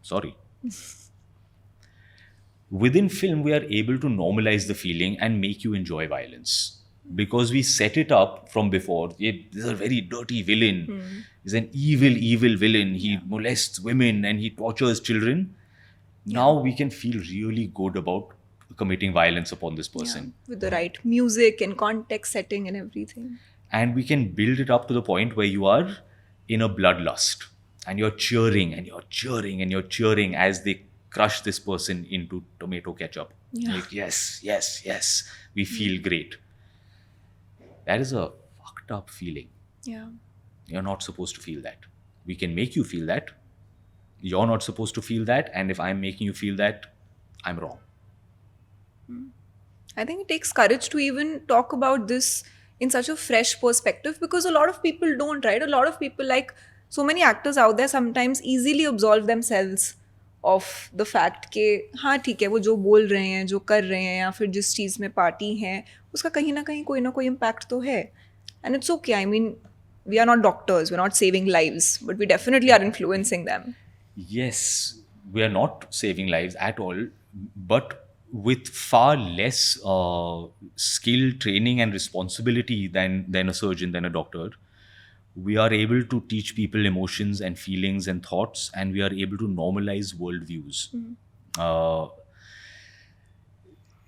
Sorry. Within film, we are able to normalize the feeling and make you enjoy violence because we set it up from before. This is a very dirty villain. He's an evil villain. He molests women and he tortures children. Now we can feel really good about committing violence upon this person. With the right music and context setting and everything. And we can build it up to the point where you are in a bloodlust and you're cheering and you're cheering and you're cheering as they crush this person into tomato ketchup. Yeah. Like, yes, we feel great. That is a fucked up feeling. Yeah. You're not supposed to feel that. We can make you feel that. You're not supposed to feel that. And if I'm making you feel that, I'm wrong. I think it takes courage to even talk about this in such a fresh perspective because a lot of people don't, right? A lot of people, like so many actors out there, sometimes easily absolve themselves of the fact कि हाँ ठीक है वो जो बोल रहे हैं जो कर रहे हैं या फिर जिस चीज़ में पार्टी हैं उसका कहीं ना कोई इम्पैक्ट तो है and it's okay. I mean, we are not doctors, we're not saving lives, but we definitely are influencing them. Yes, we are not saving lives at all, but with far less skill, training, and responsibility than a surgeon, than a doctor, we are able to teach people emotions and feelings and thoughts, and we are able to normalize worldviews. Uh,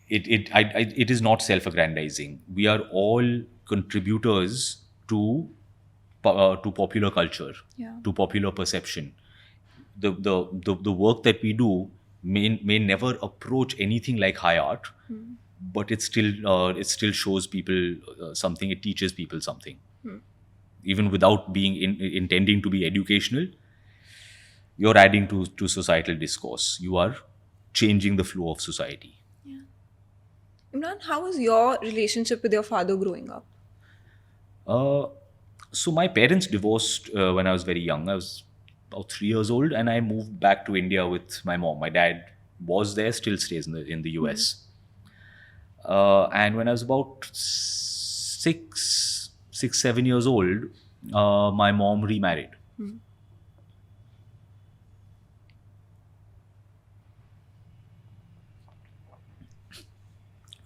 it is not self-aggrandizing. We are all contributors to popular culture, Yeah. to popular perception. The work that we do may never approach anything like high art, but it still shows people something. It teaches people something, even without being intending to be educational. You're adding to societal discourse. You are changing the flow of society. Imran, how was your relationship with your father growing up? So my parents divorced when I was very young. I was about 3 years old, and I moved back to India with my mom. My dad was there, still stays in the US. And when I was about 7 years old, my mom remarried.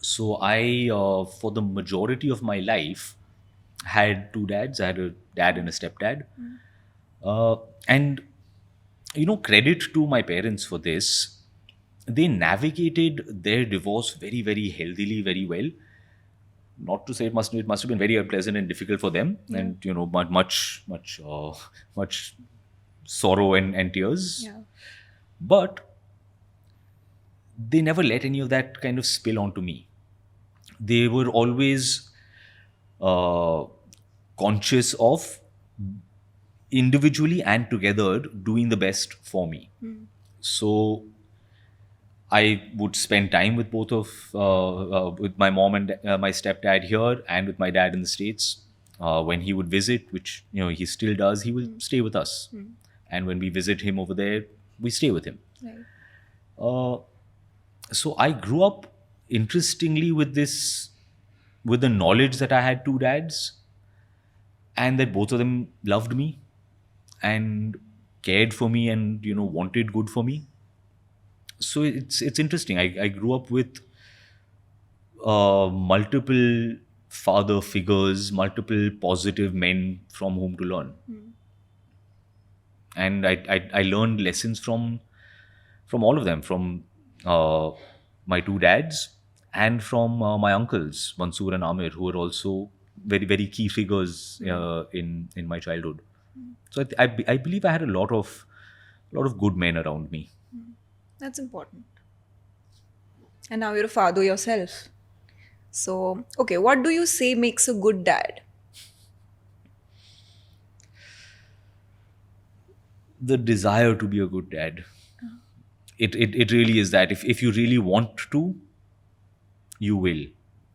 So I, for the majority of my life, had two dads. I had a dad and a stepdad. And, credit to my parents for this. They navigated their divorce very, very healthily, very well. Not to say it must have been very unpleasant and difficult for them, and much sorrow and tears. Yeah. But they never let any of that kind of spill onto me. They were always conscious of individually and together doing the best for me. So I would spend time with both of with my mom and my stepdad here, and with my dad in the States. When he would visit, which he still does, he will stay with us. And when we visit him over there, we stay with him. Right. Uh, so I grew up interestingly with the knowledge that I had two dads, and that both of them loved me and cared for me and wanted good for me. So it's interesting. I grew up with multiple father figures, multiple positive men from whom to learn, and I learned lessons from all of them, from my two dads and from my uncles Mansoor and Aamir, who were also very very key figures in my childhood. So I believe I had a lot of good men around me. That's important. And now you're a father yourself. So, okay, what do you say makes a good dad? The desire to be a good dad. It really is that. If you really want to, you will.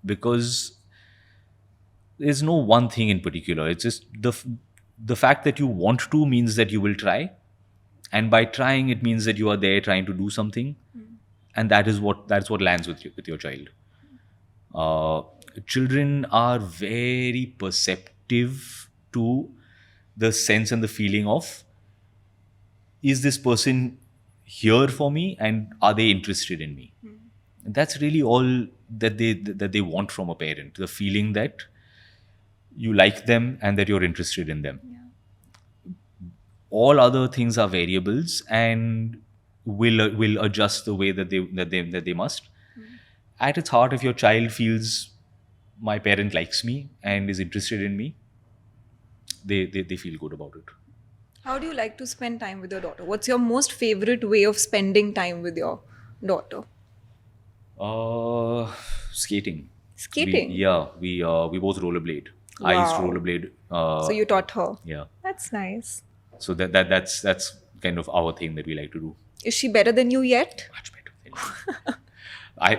Because there's no one thing in particular. It's just the fact that you want to means that you will try. And by trying, it means that you are there trying to do something. And that's what lands with your child. Children are very perceptive to the sense and the feeling of, is this person here for me and are they interested in me? And that's really all that they want from a parent, the feeling that you like them and that you're interested in them. All other things are variables and will adjust the way that they must. At its heart, if your child feels my parent likes me and is interested in me, they feel good about it. How do you like to spend time with your daughter? What's your most favorite way of spending time with your daughter? Skating. Skating? We both rollerblade. I used to Wow. rollerblade. So you taught her. Yeah. That's nice. So that's kind of our thing that we like to do. Is she better than you yet? Much better than you. I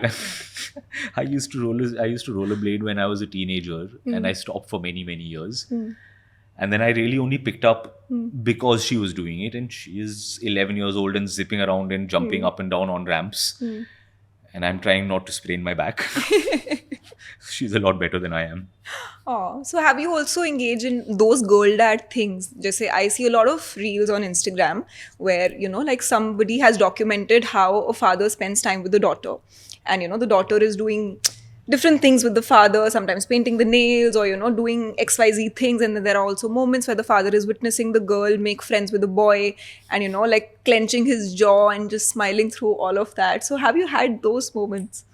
I used to rollerblade when I was a teenager, and I stopped for many years. And then I really only picked up because she was doing it, and she is 11 years old and zipping around and jumping up and down on ramps. And I'm trying not to sprain my back. She's a lot better than I am. Oh, so have you also engaged in those girl dad things? Just say, I see a lot of reels on Instagram where, like somebody has documented how a father spends time with the daughter. And, the daughter is doing different things with the father, sometimes painting the nails or, doing XYZ things. And then there are also moments where the father is witnessing the girl make friends with the boy and, like clenching his jaw and just smiling through all of that. So have you had those moments?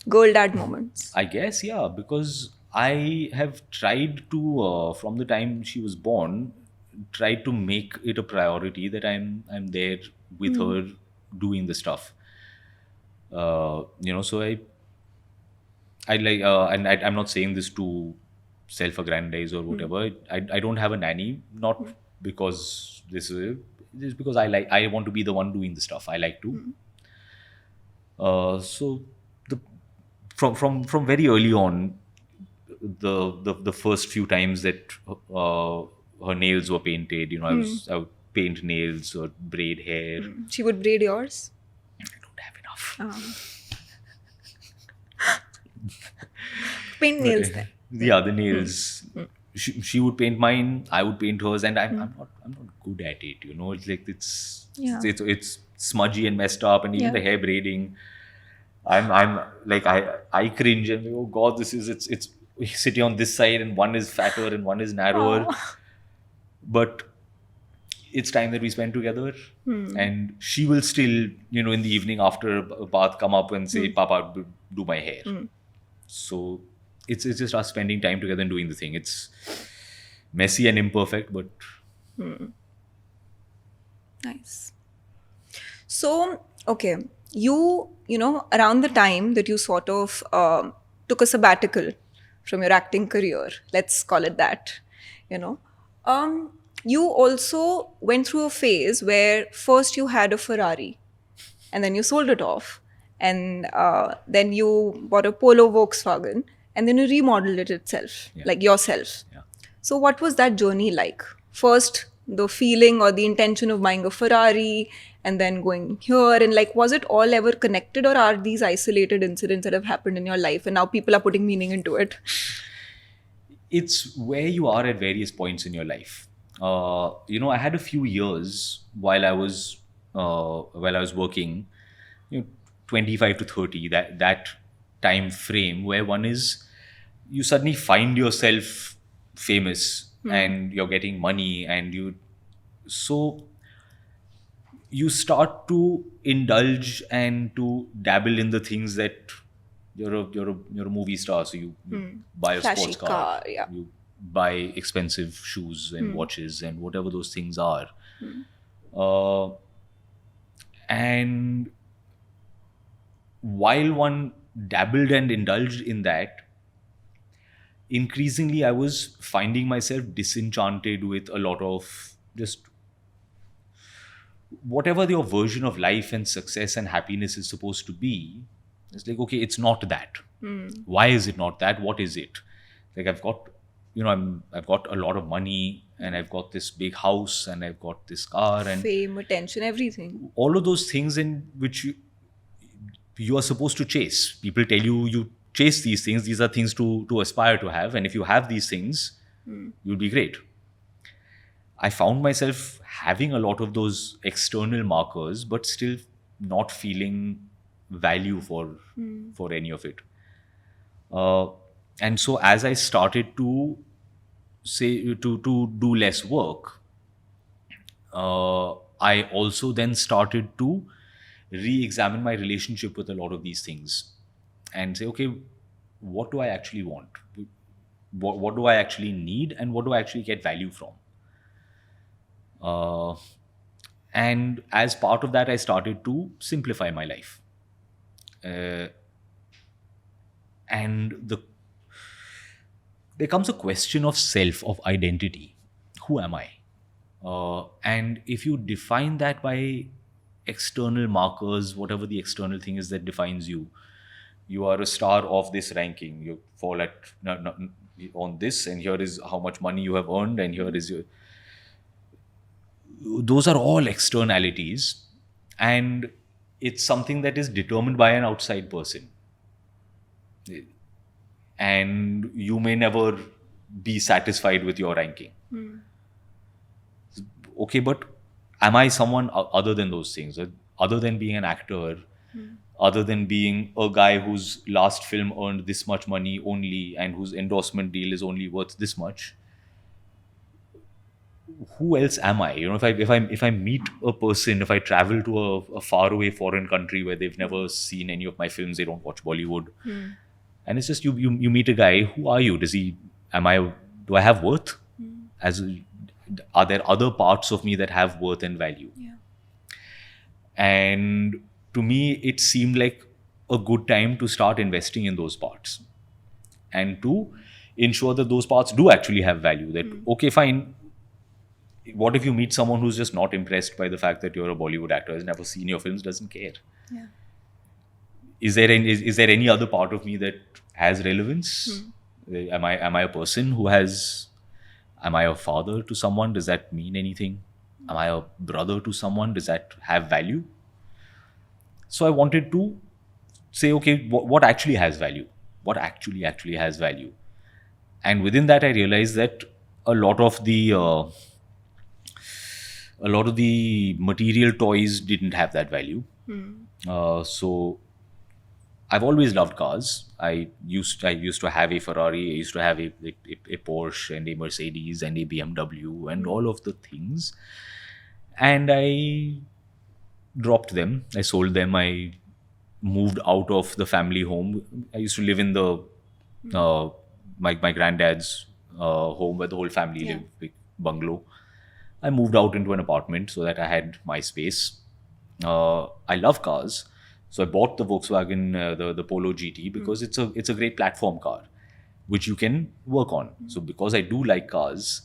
Girl dad moments? I guess, yeah, because I have tried to, from the time she was born, tried to make it a priority that I'm there with her doing the stuff. So I like, and I'm not saying this to self-aggrandize or whatever. I don't have a nanny, not because just because I want to be the one doing the stuff. I like to. So the from very early on, the first few times that her nails were painted, I would paint nails or braid hair. She would braid yours? I don't have enough. Paint nails then. Yeah, the nails. She would paint mine. I would paint hers, and I'm not good at it. It's like it's smudgy and messed up, and even the hair braiding. I'm like I cringe and oh God, it's sitting on this side and one is fatter and one is narrower. But it's time that we spend together, and she will still in the evening after a bath come up and say, Papa, do my hair. So it's just us spending time together and doing the thing. It's messy and imperfect, but nice. So okay, you around the time that you sort of took a sabbatical from your acting career, let's call it that, you also went through a phase where first you had a Ferrari and then you sold it off, and then you bought a Polo Volkswagen, and then you remodeled it itself, Yeah. like yourself. Yeah. So, what was that journey like? First, the feeling or the intention of buying a Ferrari, and then going here, and like, was it all ever connected, or are these isolated incidents that have happened in your life, and now people are putting meaning into it? It's where you are at various points in your life. I had a few years while I was working, 25 to 30, that time frame where one is, you suddenly find yourself famous and you're getting money, and you start to indulge and to dabble in the things that you're a movie star, so you buy a Flashy sports car, car, yeah. you buy expensive shoes and watches and whatever those things are. Uh, and while one dabbled and indulged in that, increasingly I was finding myself disenchanted with a lot of just whatever your version of life and success and happiness is supposed to be. It's like, okay, it's not that. Why is it not that? What is it? Like, I've got a lot of money, and I've got this big house, and I've got this car, and Fame, attention, everything. all of those things in which you are supposed to chase. People tell you chase these things. These are things to aspire to have, and if you have these things, you'll be great. I found myself having a lot of those external markers, but still not feeling value for any of it. And so as I started to do less work, I also then started to re-examine my relationship with a lot of these things and say, okay, what do I actually want? What do I actually need, and what do I actually get value from? And as part of that, I started to simplify my life. And there comes a question of self, of identity. Who am I? And if you define that by external markers, whatever the external thing is that defines you, you are a star of this ranking. You fall on this, and here is how much money you have earned, and here is your. Those are all externalities, and it's something that is determined by an outside person. And you may never be satisfied with your ranking. Okay, but am I someone other than those things? Other than being an actor, other than being a guy whose last film earned this much money only and whose endorsement deal is only worth this much? Who else am I? If I meet a person, if I travel to a faraway foreign country where they've never seen any of my films, they don't watch Bollywood, and it's just you meet a guy. Who are you? Do I have worth? Are there other parts of me that have worth and value? Yeah. And to me, it seemed like a good time to start investing in those parts and to ensure that those parts do actually have value. That, okay, fine. What if you meet someone who's just not impressed by the fact that you're a Bollywood actor, has never seen your films, doesn't care? Yeah. Is there any other part of me that has relevance? Am I a person who has? Am I a father to someone? Does that mean anything? Am I a brother to someone? Does that have value? So I wanted to say, okay, what actually has value? What actually has value? And within that, I realized that a lot of the material toys didn't have that value. So I've always loved cars. I used to have a Ferrari. I used to have a Porsche and a Mercedes and a BMW and all of the things. And I dropped them. I sold them. I moved out of the family home. I used to live in the my granddad's home where the whole family lived, big bungalow. I moved out into an apartment so that I had my space. I love cars. So I bought the Volkswagen, the Polo GT, because it's a great platform car, which you can work on. So because I do like cars,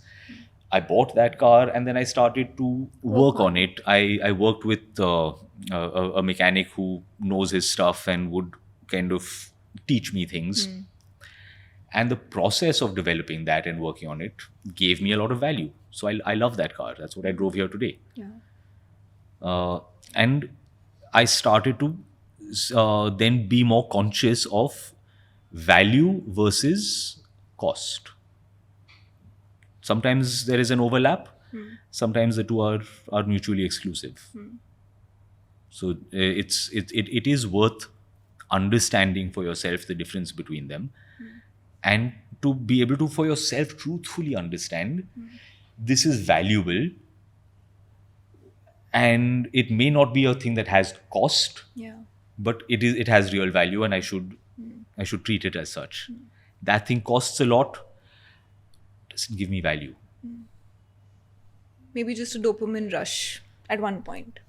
I bought that car and then I started to work on it. I worked with a mechanic who knows his stuff and would kind of teach me things. And the process of developing that and working on it gave me a lot of value. So I love that car. That's what I drove here today. And I started to then be more conscious of value versus cost. Sometimes there is an overlap. Sometimes the two are mutually exclusive. So it is worth understanding for yourself the difference between them, and to be able to for yourself truthfully understand this is valuable, and it may not be a thing that has cost, but it has real value, and I should treat it as such. That thing costs a lot, doesn't give me value. Maybe just a dopamine rush at one point.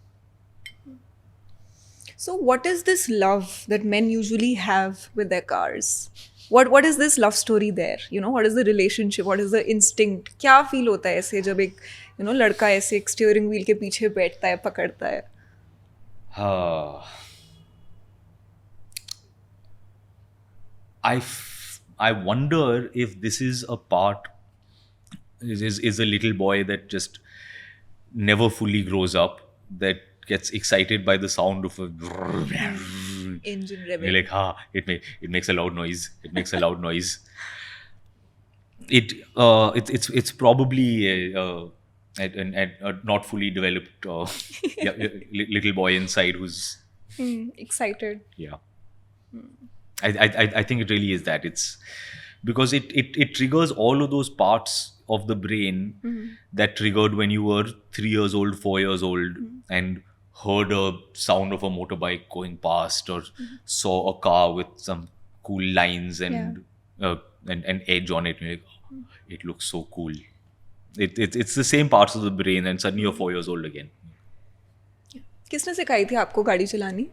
So what is this love that men usually have with their cars? What is this love story there? You know, what is the relationship? What is the instinct? क्या feel होता है ऐसे जब एक लड़का ऐसे एक steering wheel के पीछे बैठता है, पकड़ता है? I wonder if this is a part, is a little boy that just never fully grows up, that gets excited by the sound of a Engine revving. You're like, it makes a loud noise. It makes a loud noise. It's probably a not fully developed little boy inside who's excited. Yeah. I think it really is that. It's because it triggers all of those parts of the brain that triggered when you were 3 years old, 4 years old, and heard a sound of a motorbike going past, or saw a car with some cool lines and an edge on it. And you're like, oh, it looks so cool. It's the same parts of the brain, and suddenly you're 4 years old again. किसने सिखाई थी आपको गाड़ी चलानी?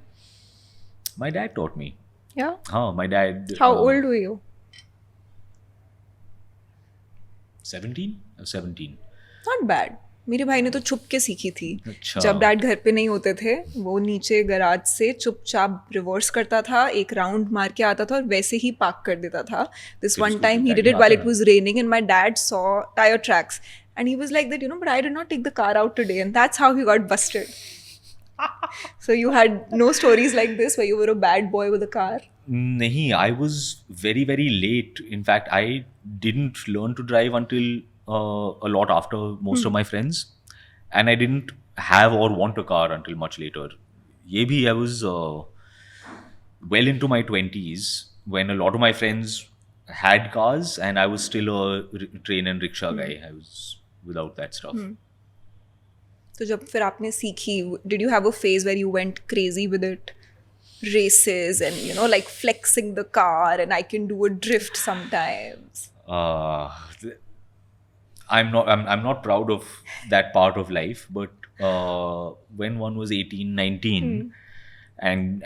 My dad taught me. Yeah. My dad. How old were you? 17? 17. Not bad. मेरे भाई ने तो छुप के सीखी थी. अच्छा. जब डैड घर पे नहीं होते थे, वो नीचे गराज से चुपचाप रिवर्स करता था, एक राउंड मार के आता था और वैसे ही पार्क कर देता था. This one time he did it while it was raining, and my dad saw tire tracks, and he was like that, but I did not take the car out today, and that's how he got busted. So you had no stories like this where you were a bad boy with a car? Nahi, I was very, very late. In fact, I didn't learn to drive until a lot after most of my friends, and I didn't have or want a car until much later. Ye bhi, I was well into my 20s when a lot of my friends had cars, and I was still a train and rickshaw guy. I was without that stuff. So जब फिर आपने सीखी, did you have a phase where you went crazy with it? Races and like flexing the car, and I can do a drift sometimes. I'm not proud of that part of life, but when one was 18, 19, and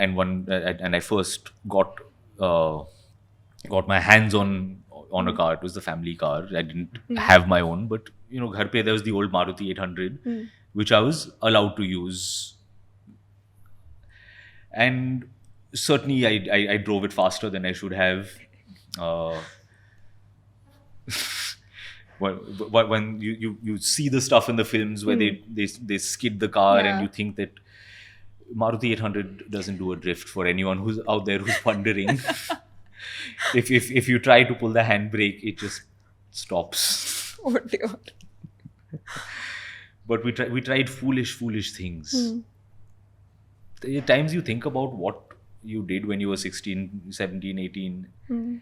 I first got my hands on a car. It was the family car. I didn't have my own, but ghar pe there was the old Maruti 800, which I was allowed to use. And certainly I drove it faster than I should have. When you see the stuff in the films where they skid the car, and you think that Maruti 800 doesn't do a drift, for anyone who's out there who's wondering. If you try to pull the handbrake, it just stops. Oh dear. But we tried foolish things. There are times you think about what you did when you were 16, 17, 18.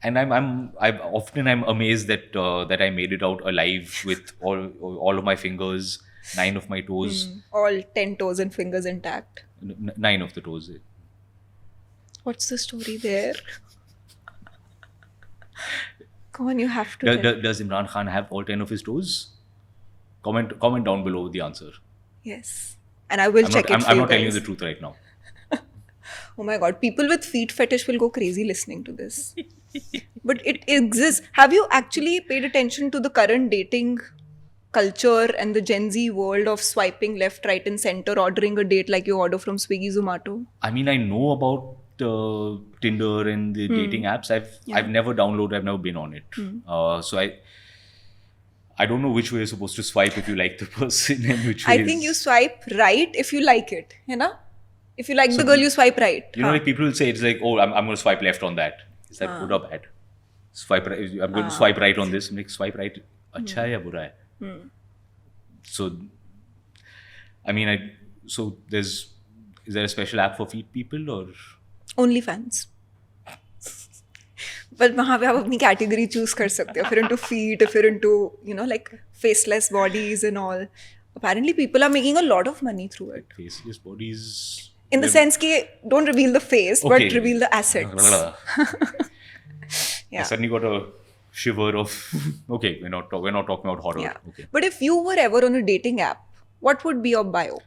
And I'm often amazed that I made it out alive with all of my fingers, 9 of my toes. All 10 toes and fingers intact. 9 of the toes. What's the story there? Come on, you have to. Does Imran Khan have all 10 of his toes? Comment down below the answer. Yes. And I will check it for you. I'm not telling you the truth right now. Oh my god, people with feet fetish will go crazy listening to this. But it exists. Have you actually paid attention to the current dating culture and the Gen Z world of swiping left, right, and center, ordering a date like you order from Swiggy, Zomato? I mean, I know about Tinder and the dating apps. I've never downloaded. I've never been on it. So I don't know which way you're supposed to swipe if you like the person and which way I think you swipe right if you like it, you know? If you like the girl, you swipe right. You know, like people will say it's like, oh, I'm going to swipe left on that. Is that good or bad? Swipe right. I'm going to swipe right on this. I'm like, swipe right. Acha hai ya bura hai? So, I mean, so is there a special app for feet people or? OnlyFans. But वहाँ पे आप अपनी category choose कर सकते हो. If you're into feet, if you're into, you know, like faceless bodies and all. Apparently, people are making a lot of money through it. Faceless bodies. In the sense कि don't reveal the face, but reveal the assets. I suddenly got a shiver of, okay, we're not talking about horror. Yeah. Okay. But if you were ever on a dating app, what would be your bio?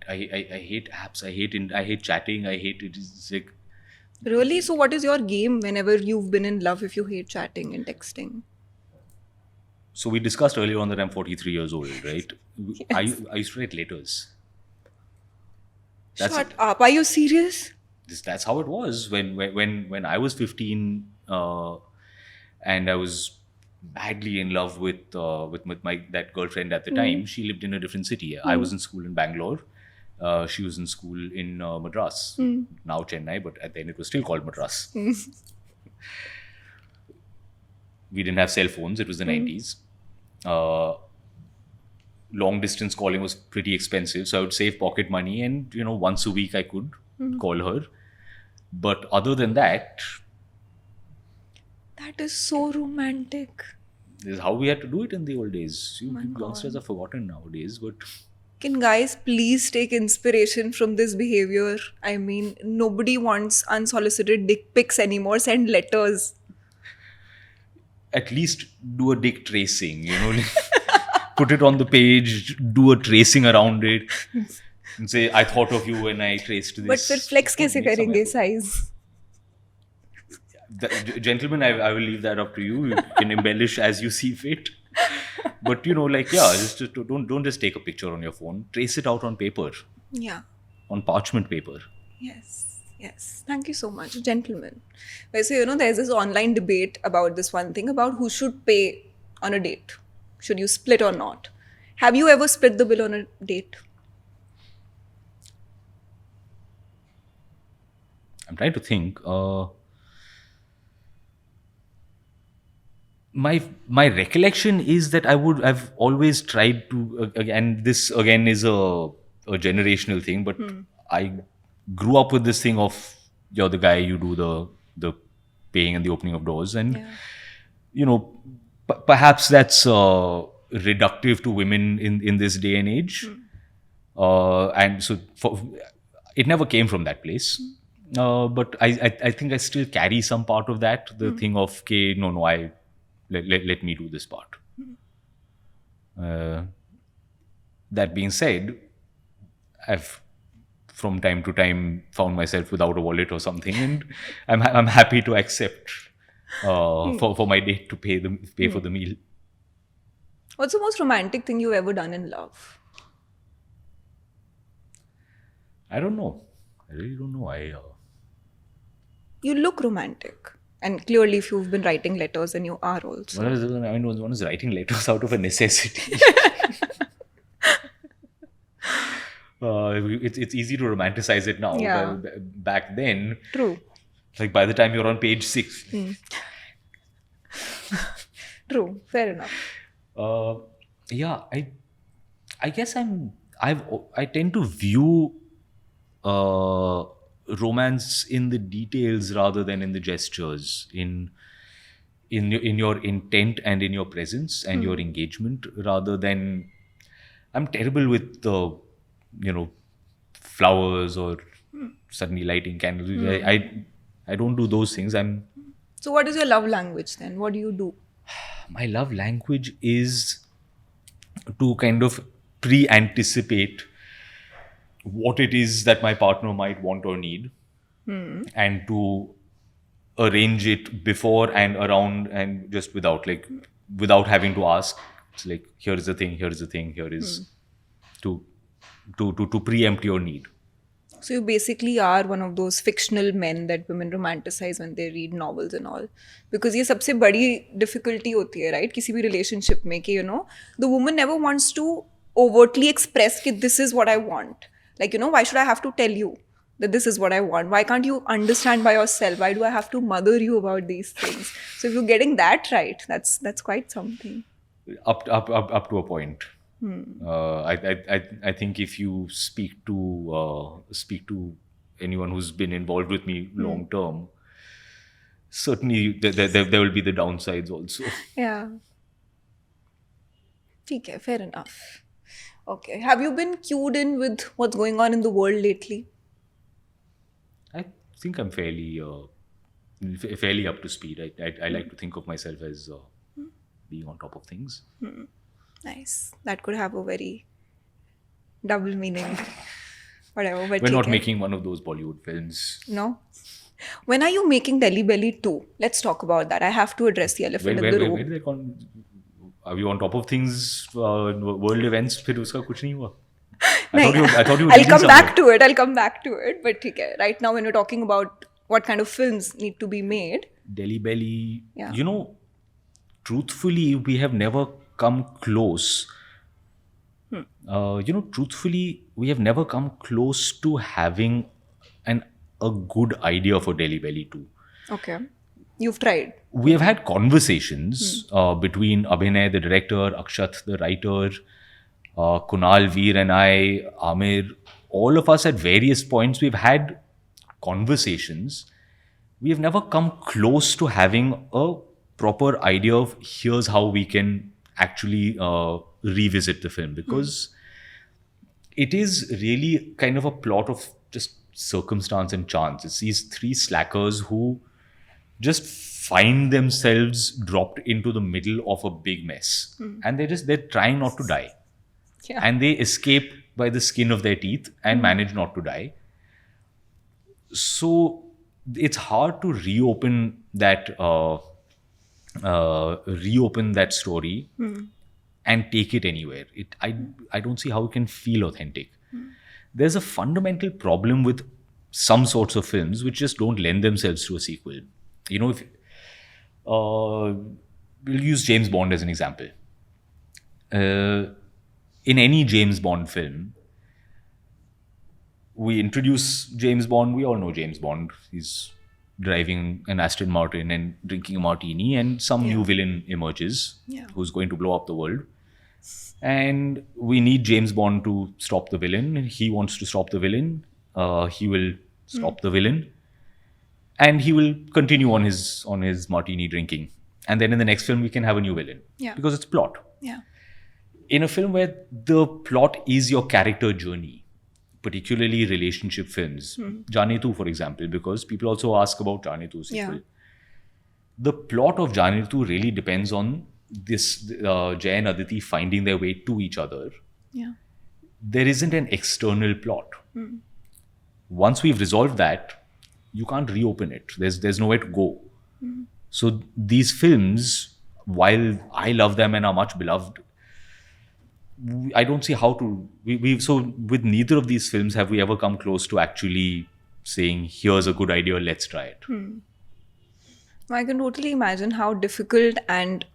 I hate apps. I hate chatting. I hate it. It's like, Really? So what is your game whenever you've been in love if you hate chatting and texting? so we discussed earlier on that I'm 43 years old, right? I used to write letters. Shut up. Are you serious? That's how it was when I was 15 and I was badly in love with my that girlfriend at the time. She lived in a different city. I was in school in Bangalore. She was in school in Madras, now Chennai, but then it was still called Madras. We didn't have cell phones. It was the 90s. Long distance calling was pretty expensive, so I would save pocket money, and once a week I could call her. But other than that, that is so romantic. This is how we had to do it in the old days. Youngsters are forgotten nowadays, but can guys please take inspiration from this behavior? I mean, nobody wants unsolicited dick pics anymore. Send letters. At least do a dick tracing, put it on the page, do a tracing around it, and say, I thought of you when I traced this. But फिर flex कैसे करेंगे size? Gentlemen, I will leave that up to you. You can embellish as you see fit. But just don't just take a picture on your phone. Trace it out on paper. Yeah. On parchment paper. Yes. Thank you so much, gentlemen. So, there's this online debate about this one thing about who should pay on a date. Should you split or not? Have you ever split the bill on a date? I'm trying to think. My recollection is that I've always tried to, and this again is a generational thing, but I grew up with this thing of you're the guy, you do the paying and the opening of doors, and perhaps that's reductive to women in this day and age, and so it never came from that place. But I think I still carry some part of that, the thing of no, let me do this part. That being said, I've from time to time found myself without a wallet or something, and I'm happy to accept for my date to pay for the meal. What's the most romantic thing you've ever done in love? I don't know. I really don't know. You look romantic. And clearly, if you've been writing letters, then you are also. One is writing letters out of a necessity. It's easy to romanticize it now. Yeah. Back then, True. Like by the time you're on page 6. True. Fair enough. I guess I tend to view romance in the details rather than in the gestures, in your intent and in your presence and your engagement, rather than I'm terrible with the flowers or suddenly lighting candles. I don't do those things. So what is your love language then? What do you do? My love language is to kind of pre-anticipate what it is that my partner might want or need, and to arrange it before and around and just without having to ask. It's like, here's the thing, here's the thing, here is to to preempt your need. So you basically are one of those fictional men that women romanticize when they read novels and all. Because ये सबसे बड़ी difficulty होती है, right? किसी भी relationship में कि, the woman never wants to overtly express कि this is what I want. Like, why should I have to tell you that this is what I want? Why can't you understand by yourself? Why do I have to mother you about these things? So if you're getting that right, that's quite something. Up to a point. I think if you speak to anyone who's been involved with me long term, certainly there will be the downsides also. Yeah. Okay, fair enough. Okay. Have you been cued in with what's going on in the world lately? I think I'm fairly up to speed. I like to think of myself as being on top of things. Nice. That could have a very double meaning. Whatever. But We're not making one of those Bollywood films. No? When are you making Delhi Belly 2? Let's talk about that. I have to address the elephant in the room. Are we on top of things, world events? फिर उसका कुछ नहीं हुआ. I thought you were I'll leading come somewhere. back to it. But okay, right now when we're talking about what kind of films need to be made. Delhi Belly. Yeah. Truthfully, we have never come close. Truthfully, we have never come close to having a good idea for Delhi Belly 2. Okay. You've tried. We have had conversations between Abhinay, the director, Akshat, the writer, Kunal, Veer and I, Aamir, all of us at various points, we've had conversations. We have never come close to having a proper idea of here's how we can actually revisit the film, because it is really kind of a plot of just circumstance and chance. It's these three slackers who just find themselves dropped into the middle of a big mess, and they're trying not to die. Yeah. And they escape by the skin of their teeth and manage not to die. So it's hard to reopen that story and take it anywhere. I don't see how it can feel authentic. There's a fundamental problem with some sorts of films which just don't lend themselves to a sequel. If we'll use James Bond as an example. In any James Bond film, we introduce James Bond. We all know James Bond. He's driving an Aston Martin and drinking a martini, and some new villain emerges who's going to blow up the world. And we need James Bond to stop the villain. He wants to stop the villain. He will stop the villain. And he will continue on his martini drinking. And then in the next film, we can have a new villain. Yeah. Because it's plot. Yeah. In a film where the plot is your character journey, particularly relationship films, Jaane Tu, for example, because people also ask about Jaane Tu sequel. Yeah. The plot of Jaane Tu really depends on this Jay and Aditi finding their way to each other. Yeah. There isn't an external plot. Once we've resolved that, you can't reopen it. There's nowhere to go. So these films, while I love them and are much beloved, I don't see how to. So with neither of these films have we ever come close to actually saying, here's a good idea, let's try it. I can totally imagine how difficult and,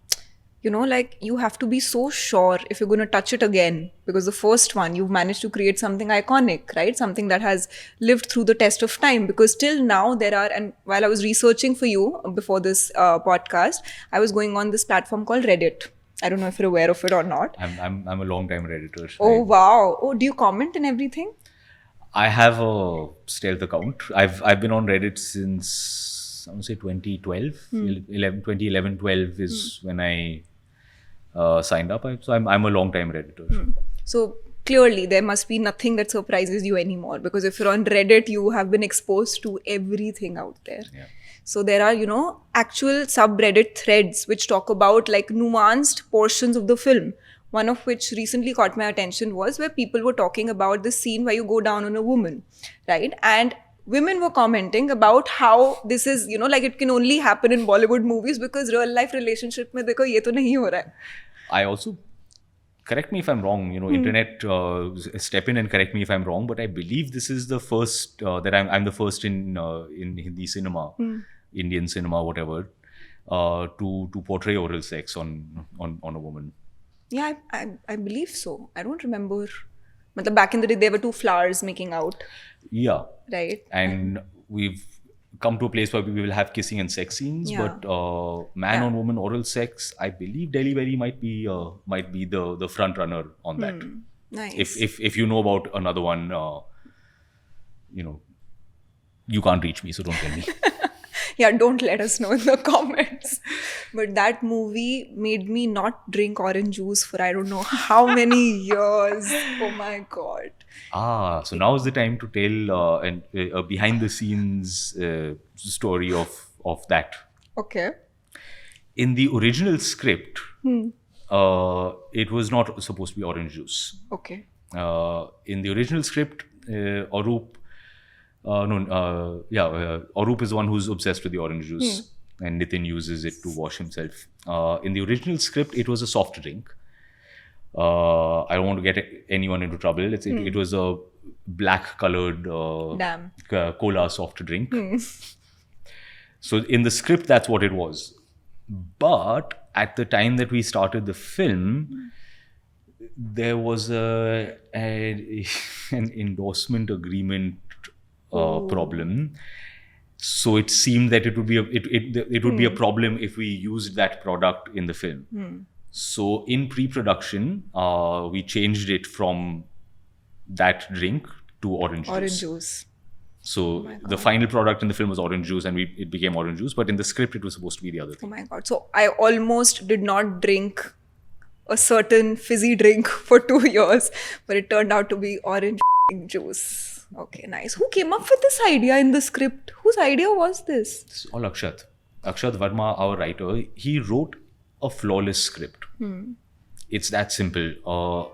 you have to be so sure if you're going to touch it again, because the first one, you've managed to create something iconic, right? Something that has lived through the test of time, because till now there are, and while I was researching for you before this podcast, I was going on this platform called Reddit. I don't know if you're aware of it or not. I'm a long time Redditor. Oh, wow. Oh, do you comment and everything? I have a stealth account. I've been on Reddit since, I would say 2012. 2011, 12 is when I signed up. So I'm a long time Redditor. So clearly there must be nothing that surprises you anymore, because if you're on Reddit, you have been exposed to everything out there. Yeah. So there are, actual subreddit threads which talk about like nuanced portions of the film. One of which recently caught my attention was where people were talking about the scene where you go down on a woman, right? And women were commenting about how this is, like it can only happen in Bollywood movies because real life relationship mein dekho ye to nahi ho raha hai. I also, correct me if I'm wrong, internet, step in and correct me if I'm wrong, but I believe this is the first that I'm the first in Hindi cinema, Indian cinema, whatever, to portray oral sex on a woman. Yeah, I believe so. I don't remember. Matlab back in the day, there were two flowers making out, Yeah. right? And we've come to a place where we will have kissing and sex scenes, Yeah. but man on woman oral sex, I believe Delhi Belly might be the front runner on that. Nice. If you know about another one, you can't reach me, so don't tell me. Yeah, don't let us know in the comments. But that movie made me not drink orange juice for I don't know how many years. Oh my God. So now is the time to tell a behind the scenes story of that. Okay. In the original script, it was not supposed to be orange juice. Okay. In the original script, Arup is the one who's obsessed with the orange juice, and Nitin uses it to wash himself. In the original script, it was a soft drink. I don't want to get anyone into trouble. It was a black-colored cola soft drink. So in the script, that's what it was. But at the time that we started the film, there was an endorsement agreement problem. So it seemed that it would be a problem if we used that product in the film. So in pre-production, we changed it from that drink to orange juice. Orange juice. So the final product in the film was orange juice, and it became orange juice. But in the script, it was supposed to be the other Oh thing. my God. So I almost did not drink a certain fizzy drink for 2 years, but it turned out to be orange juice. Okay, nice. Who came up with this idea in the script? Whose idea was this? It's all Akshat. Akshat Verma, our writer, he wrote a flawless script. It's that simple.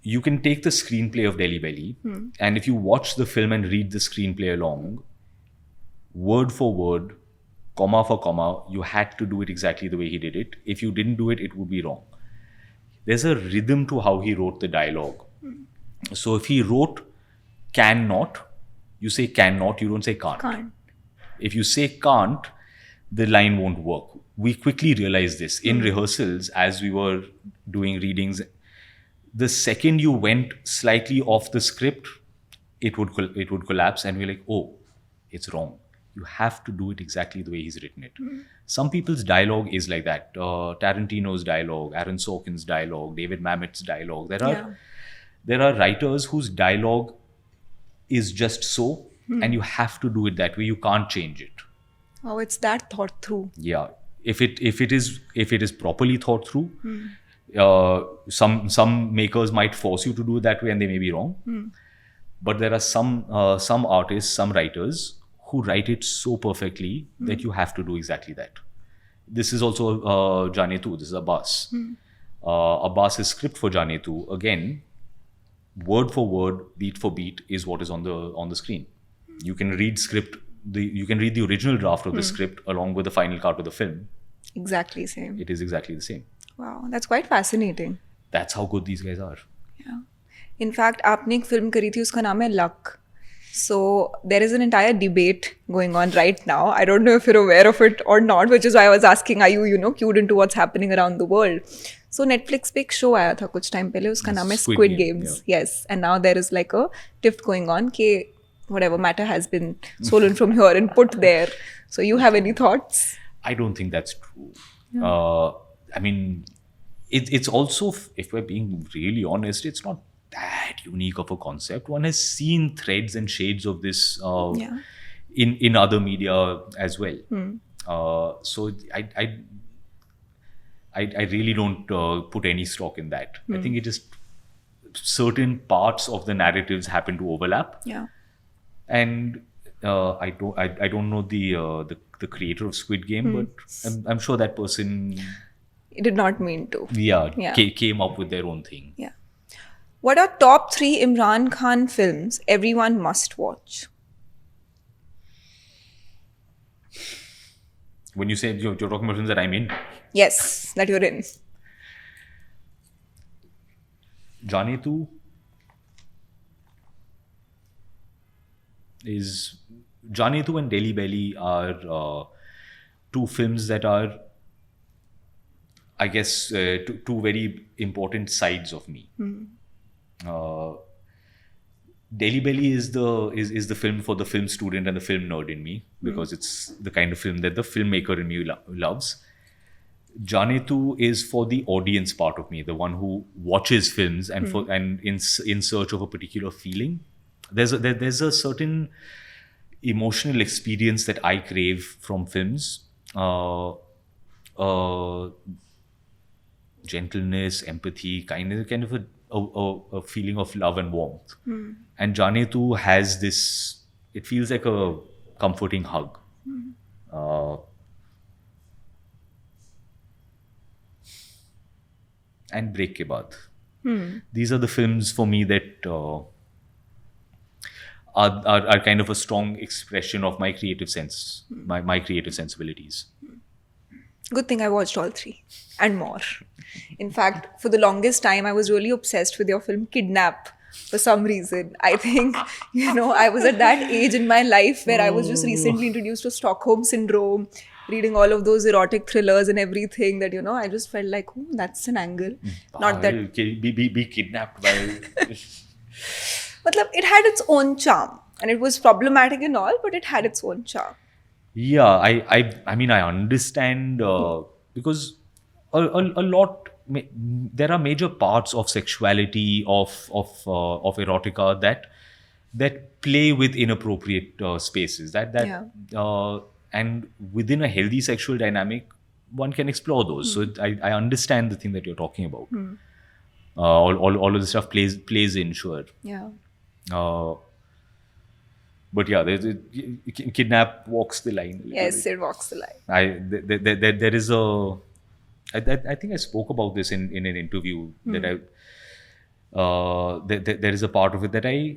You can take the screenplay of Delhi Belly, and if you watch the film and read the screenplay along, word for word, comma for comma, you had to do it exactly the way he did it. If you didn't do it, it would be wrong. There's a rhythm to how he wrote the dialogue. So if he wrote cannot, you say cannot, you don't say can't. Can't. If you say can't, the line won't work. We quickly realized this in rehearsals as we were doing readings. The second you went slightly off the script, it would collapse, and we're like, oh, it's wrong. You have to do it exactly the way he's written it. Some people's dialogue is like that. Tarantino's dialogue, Aaron Sorkin's dialogue, David Mamet's dialogue. There are writers whose dialogue is just so, and you have to do it that way. You can't change it. Oh, it's that thought through. Yeah, if it is properly thought through, some makers might force you to do it that way, and they may be wrong. But there are some artists, some writers who write it so perfectly that you have to do exactly that. This is also Jaane Tu. This is Abbas. Abbas's script for Jaane Tu, again, word for word, beat for beat, is what is on the screen. You can read the original draft of the script along with the final cut of the film. Exactly same. It is exactly the same. Wow, that's quite fascinating. That's how good these guys are. Yeah. In fact, आपने एक film करी थी, उसका नाम है Luck. So there is an entire debate going on right now. I don't know if you're aware of it or not, which is why I was asking, are you cued into what's happening around the world? So Netflix पे एक show आया था कुछ time पहले, उसका नाम है Squid Games. Yeah. Yes, and now there is like a tiff going on कि whatever matter has been stolen from here and put there. So you have any thoughts? I don't think that's true. I mean, it's also, if we're being really honest, it's not that unique of a concept. One has seen threads and shades of this in other media as well. So I really don't put any stock in that. I think it is certain parts of the narratives happen to overlap. Yeah. And I don't know the creator of Squid Game, but I'm sure that person It did not mean to. came up with their own thing. Yeah. What are top 3 Imran Khan films everyone must watch? When you say you're talking about films that I'm in, Yes, that you're in. Jaane Tu and Delhi Belly are two films that are, I guess, two very important sides of me. Uh, Delhi Belly is the film for the film student and the film nerd in me, because it's the kind of film that the filmmaker in me loves. Jaane Tu is for the audience part of me, the one who watches films and in search of a particular feeling. There's a certain emotional experience that I crave from films. Gentleness, empathy, kind of a feeling of love and warmth. And Jaane Tu has this. It feels like a comforting hug. And Break Ke Baad. These are the films for me that are kind of a strong expression of my creative sense, my creative sensibilities. Good thing I watched all 3 and more. In fact, for the longest time, I was really obsessed with your film Kidnap for some reason. I think, I was at that age in my life where I was just recently introduced to Stockholm Syndrome, reading all of those erotic thrillers and everything that, I just felt like, that's an angle. Not that... Be kidnapped by... Matlab, it had its own charm. And it was problematic and all, but it had its own charm. Yeah, I mean, I understand because a lot, there are major parts of sexuality, of erotica that play with inappropriate spaces. And within a healthy sexual dynamic, one can explore those. So I understand the thing that you're talking about. All of the stuff plays in, sure. Yeah. But yeah, Kidnap walks the line. Yes, it walks the line. There is a... I think I spoke about this in an interview that there is a part of it that I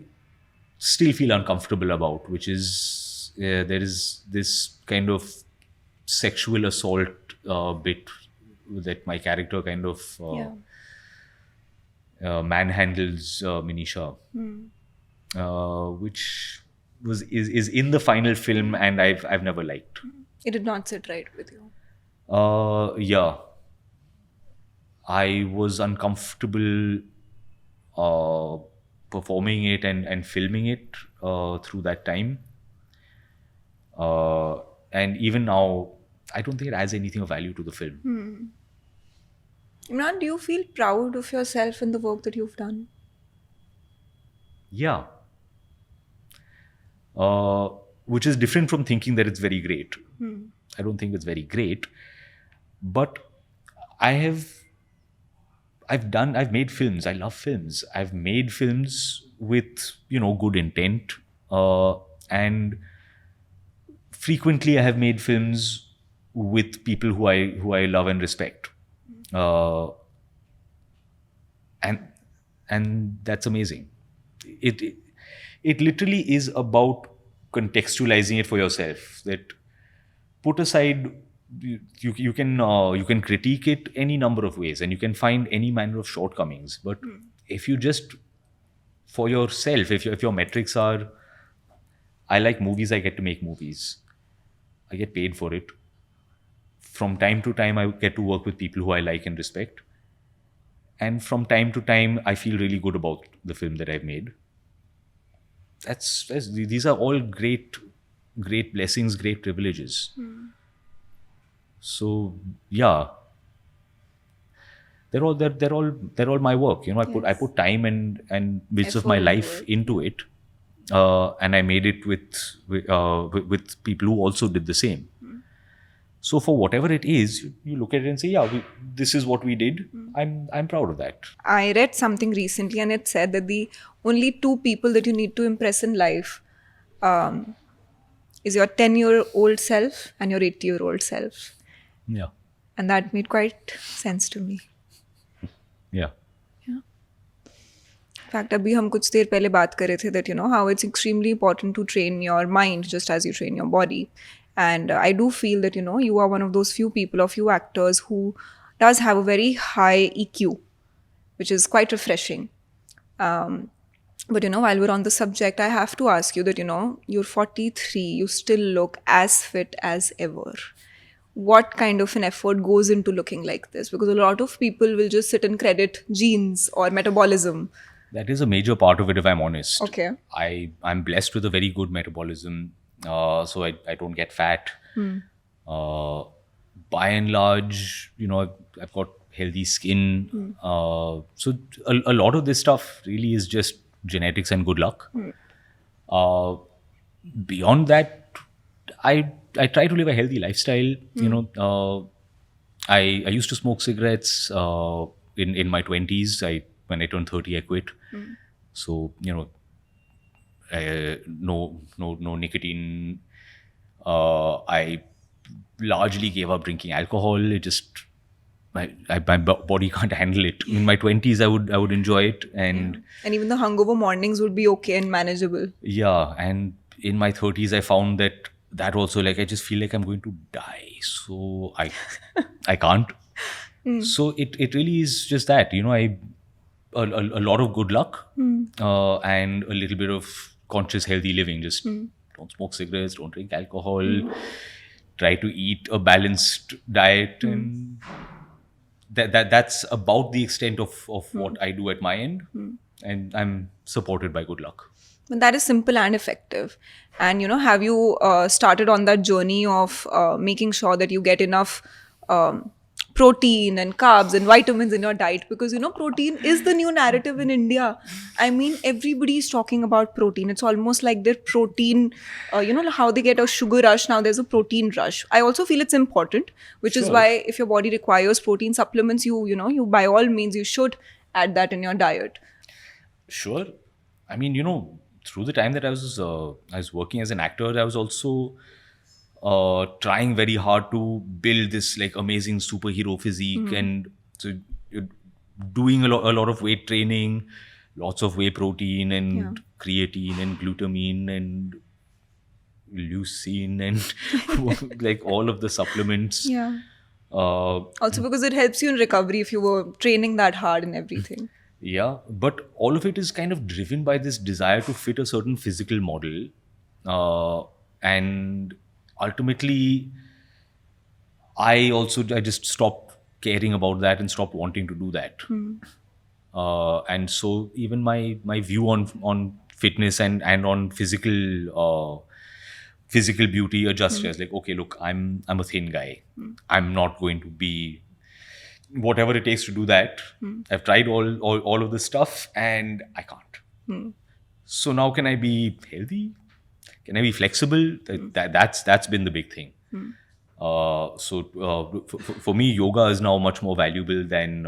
still feel uncomfortable about, which is there is this kind of sexual assault bit that my character kind of manhandles Minisha, which is in the final film, and I've never liked. It did not sit right with you. Yeah. I was uncomfortable performing it and filming it through that time. And even now, I don't think it adds anything of value to the film. Imran, do you feel proud of yourself and the work that you've done? Yeah. Which is different from thinking that it's very great. I don't think it's very great. But I've made films. I love films. I've made films with, good intent. And frequently I have made films with people who I love and respect. And that's amazing. It literally is about contextualizing it for yourself. That put aside, you can critique it any number of ways, and you can find any manner of shortcomings. But if you just, for yourself, if your metrics are, I like movies, I get to make movies, I get paid for it. From time to time, I get to work with people who I like and respect. And from time to time, I feel really good about the film that I've made. These are all great blessings, great privileges. So yeah, they're all my work. I put time and bits of my life into it, and I made it with people who also did the same. So for whatever it is, you look at it and say, yeah, this is what we did. I'm proud of that. I read something recently, and it said that the only 2 people that you need to impress in life is your 10-year-old self and your 80-year-old self. Yeah. And that made quite sense to me. Yeah. Fact अभी हम कुछ देर पहले बात कर रहे थे that how it's extremely important to train your mind just as you train your body. And I do feel that you are one of those few people or few actors who does have a very high EQ, which is quite refreshing. um, but while we're on the subject, I have to ask you that you're 43, you still look as fit as ever. What kind of an effort goes into looking like this? Because a lot of people will just sit and credit genes or metabolism. That is a major part of it, if I'm honest. Okay. I'm blessed with a very good metabolism, so I don't get fat. By and large, I've got healthy skin. So a lot of this stuff really is just genetics and good luck. Beyond that, I try to live a healthy lifestyle. I used to smoke cigarettes in my 20s. When I turned 30, I quit. So no nicotine. I largely gave up drinking alcohol. It just my body can't handle it. In my 20s, I would enjoy it, and even the hungover mornings would be okay and manageable. Yeah, and in my 30s, I found that also, like, I just feel like I'm going to die, so I can't. So it really is just that, a lot of good luck and a little bit of conscious healthy living. Just don't smoke cigarettes, don't drink alcohol, try to eat a balanced diet, and that's about the extent of what I do at my end, and I'm supported by good luck. But that is simple and effective. And have you started on that journey of making sure that you get enough protein and carbs and vitamins in your diet? Because protein is the new narrative in India. I mean, everybody is talking about protein. It's almost like their protein, how they get a sugar rush, now there's a protein rush. I also feel it's important, which is why if your body requires protein supplements, you by all means you should add that in your diet. Sure. I mean, through the time that I was working as an actor, I was also trying very hard to build this like amazing superhero physique, and so you're doing a lot of weight training, lots of whey protein and creatine and glutamine and leucine and like all of the supplements. Yeah. Also because it helps you in recovery if you were training that hard and everything. Yeah, but all of it is kind of driven by this desire to fit a certain physical model. And ultimately, I just stopped caring about that and stopped wanting to do that. And so even my view on fitness and on physical beauty adjusts. As like, okay, look, I'm a thin guy. I'm not going to be whatever it takes to do that. I've tried all of this stuff and I can't. So now, can I be healthy? Can I be flexible? That's been the big thing. So for me, yoga is now much more valuable than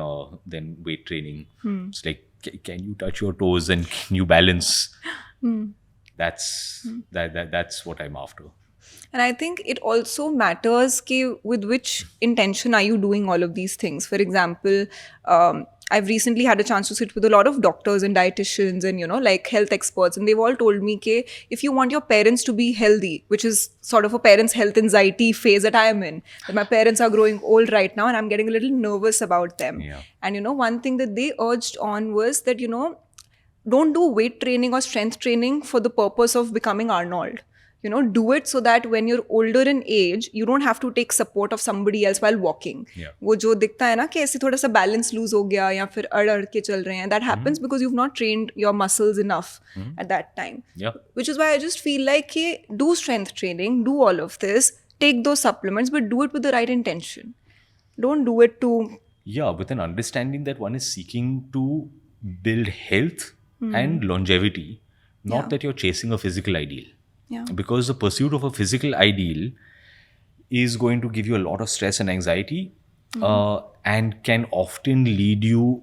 weight training. It's like, can you touch your toes and can you balance? That's what I'm after. And I think it also matters with which intention are you doing all of these things. For example, I've recently had a chance to sit with a lot of doctors and dietitians and, like health experts. And they've all told me, if you want your parents to be healthy, which is sort of a parent's health anxiety phase that I am in, that my parents are growing old right now and I'm getting a little nervous about them. Yeah. And, one thing that they urged on was that, don't do weight training or strength training for the purpose of becoming Arnold. Do it so that when you're older in age, you don't have to take support of somebody else while walking. वो जो दिखता है ना कि ऐसे थोड़ा सा balance lose हो गया या फिर अड़ के चल रहे हैं, that happens because you've not trained your muscles enough at that time. Yeah. Which is why I just feel like do strength training, do all of this, take those supplements, but do it with the right intention. Don't do it to... Yeah, with an understanding that one is seeking to build health and longevity, not that you're chasing a physical ideal. Yeah. Because the pursuit of a physical ideal is going to give you a lot of stress and anxiety and can often lead you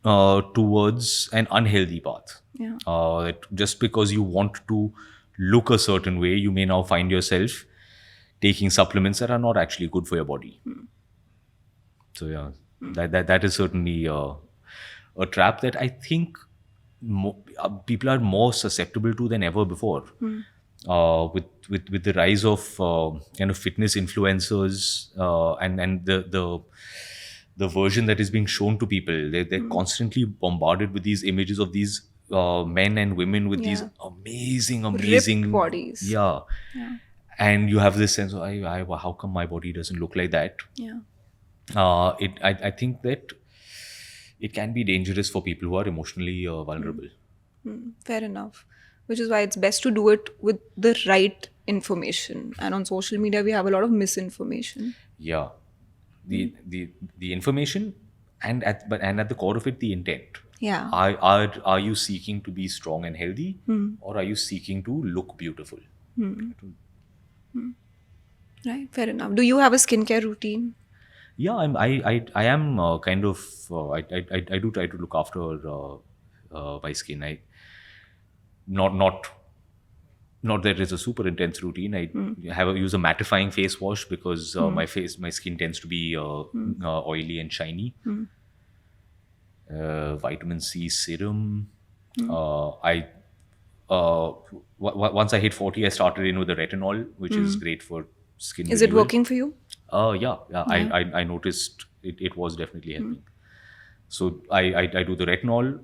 towards an unhealthy path. Yeah. Just because you want to look a certain way, you may now find yourself taking supplements that are not actually good for your body. So yeah, that is certainly a trap that I think people are more susceptible to than ever before. With the rise of kind of fitness influencers and the version that is being shown to people, they're constantly bombarded with these images of these men and women with these Ripped amazing bodies. yeah. And you have this sense of how come my body doesn't look like that. Yeah. I think that it can be dangerous for people who are emotionally vulnerable. Fair enough. Which is why it's best to do it with the right information. And on social media, we have a lot of misinformation. Yeah, the information and at the core of it, the intent. Yeah. Are you seeking to be strong and healthy, or are you seeking to look beautiful? Right. Fair enough. Do you have a skincare routine? Yeah, I am kind of I do try to look after my skin. I not that it's a super intense routine. I use a mattifying face wash because my skin tends to be oily and shiny. Vitamin C serum. Once I hit 40, I started in with the retinol, which is great for skin. Is it working for you? Yeah. I noticed it was definitely helping. So I do the retinol,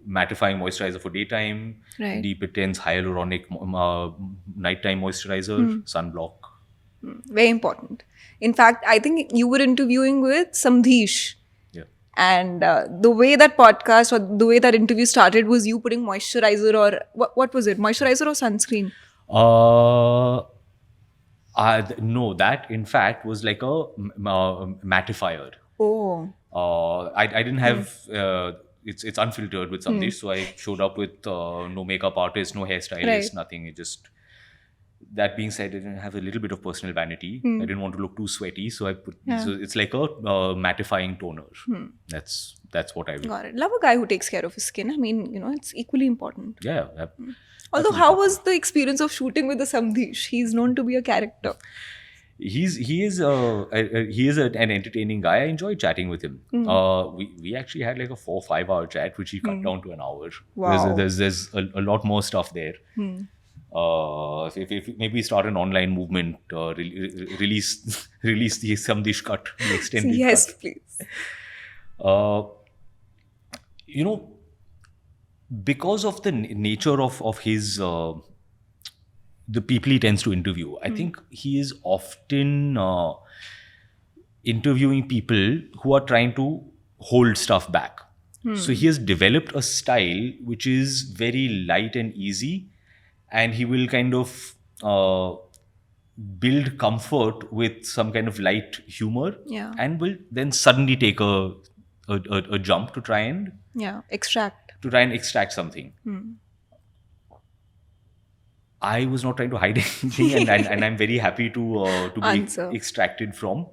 mattifying moisturizer for daytime, Right. deep intense hyaluronic nighttime moisturizer, sunblock. Very important. In fact, I think you were interviewing with Samdish. Yeah. And the way that podcast or the way that interview started was you putting moisturizer or what was it? Moisturizer or sunscreen? No, that in fact was like a mattifier. Oh. I didn't have it's unfiltered with Samdish, so I showed up with no makeup artist, no hairstylist, Right. nothing. It just, that being said, I didn't have a little bit of personal vanity. I didn't want to look too sweaty, so I put so it's like a mattifying toner. That's what I do. Got it. Love a guy who takes care of his skin. I mean, it's equally important. Yeah. Although, how was the experience of shooting with the Samdish? He's known to be a character. He is an entertaining guy. I enjoyed chatting with him. We actually had like a 4 or 5 hour chat, which he cut down to an hour. Wow. There's a lot more stuff there. If maybe start an online movement, release the Samdish cut, the extended Yes, cut. please. Because of the nature of his the people he tends to interview, I think he is often interviewing people who are trying to hold stuff back. So he has developed a style which is very light and easy, and he will kind of build comfort with some kind of light humor, Yeah. and will then suddenly take a jump to try and extract something. I was not trying to hide anything, and I'm very happy to be Answer. extracted from.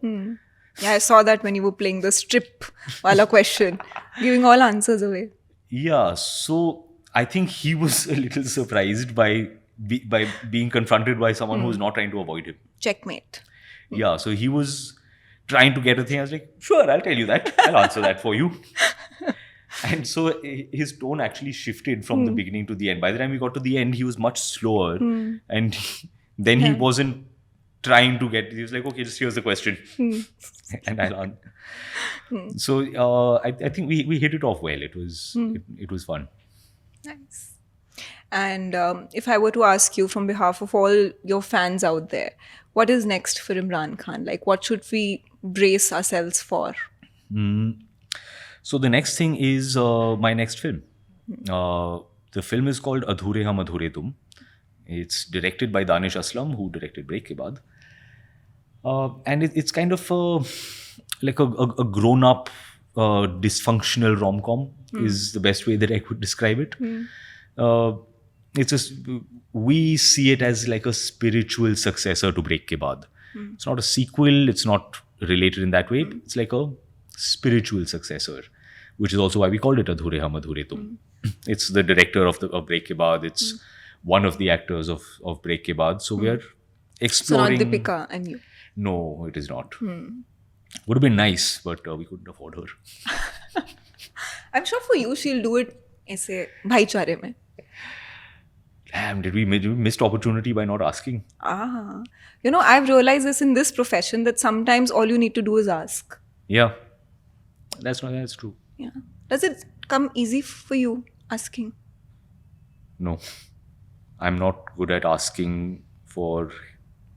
Yeah, I saw that when you were playing the strip wala question, giving all answers away. Yeah, so I think he was a little surprised by being confronted by someone who's not trying to avoid him. Checkmate. Yeah, so he was trying to get a thing. I was like, sure, I'll tell you that. I'll answer that for you. And so his tone actually shifted from the beginning to the end. By the time we got to the end, he was much slower. And then he wasn't trying to get, he was like, okay, just here's the question. And I'll answer. So I think we hit it off well. It was fun. Nice. And if I were to ask you from behalf of all your fans out there, what is next for Imran Khan? Like, what should we brace ourselves for? So the next thing is my next film. The film is called Adhure Hum Adhure Tum. It's directed by Danish Aslam, who directed Break Ke Baad. And it's kind of like a grown-up dysfunctional rom-com is the best way that I could describe it. It's just, we see it as like a spiritual successor to Break Ke Baad. It's not a sequel, it's not related in that way. It's like a spiritual successor, which is also why we called it Adhure Hum Adhure Tum. It's the director of Break Ke Baad. It's one of the actors of Break Ke Baad. So we are exploring. So not Deepika and you. No, it is not. Would have been nice, but we couldn't afford her. I'm sure for you, she'll do it ऐसे भाईचारे में? Damn, did we missed opportunity by not asking? Ah, I've realized this in this profession that sometimes all you need to do is ask. Yeah, that's true. Yeah. Does it come easy for you asking? No, I'm not good at asking for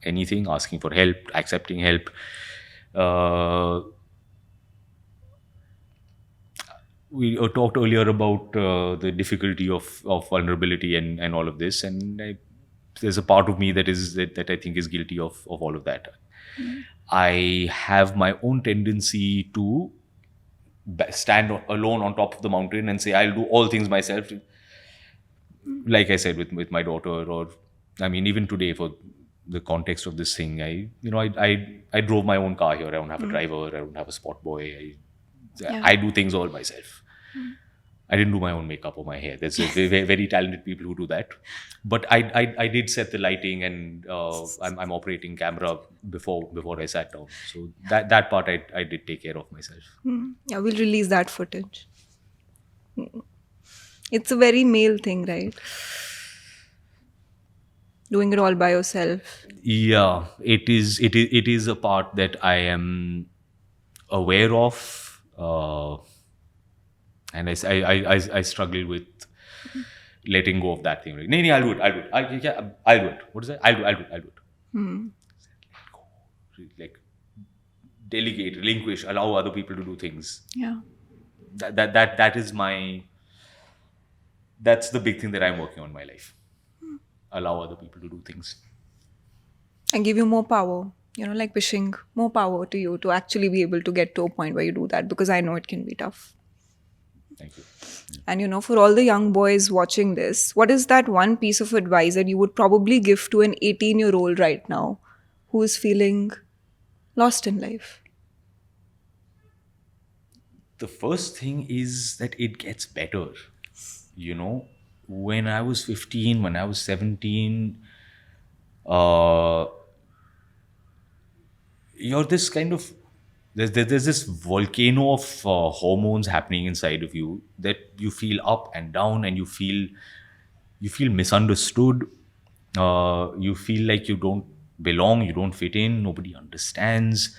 anything, asking for help, accepting help. Uh, we talked earlier about the difficulty of vulnerability and all of this, and there's a part of me that I think is guilty of all of that. I have my own tendency to stand alone on top of the mountain and say I'll do all things myself. Like I said with my daughter, or I mean even today for the context of this thing, I drove my own car here. I don't have a driver. I don't have a spot boy. I do things all myself. I didn't do my own makeup or my hair. There's very, very talented people who do that. But I did set the lighting, and I'm operating camera before I sat down. So that part I did take care of myself. Yeah, we'll release that footage. It's a very male thing, right? Doing it all by yourself. Yeah, it is a part that I am aware of, and I struggle with letting go of that thing. Like, no, I'll do it. I'll do it. What is that? I'll do it. Like, delegate, relinquish, allow other people to do things. Yeah. That is that's the big thing that I'm working on in my life. Allow other people to do things. And give you more power. Like wishing more power to you to actually be able to get to a point where you do that, because I know it can be tough. Thank you. And for all the young boys watching this, what is that one piece of advice that you would probably give to an 18-year-old right now who is feeling lost in life? The first thing is that it gets better. When I was 15, when I was 17, you're this kind of there's this volcano of hormones happening inside of you that you feel up and down, and you feel misunderstood. You feel like you don't belong, you don't fit in, nobody understands.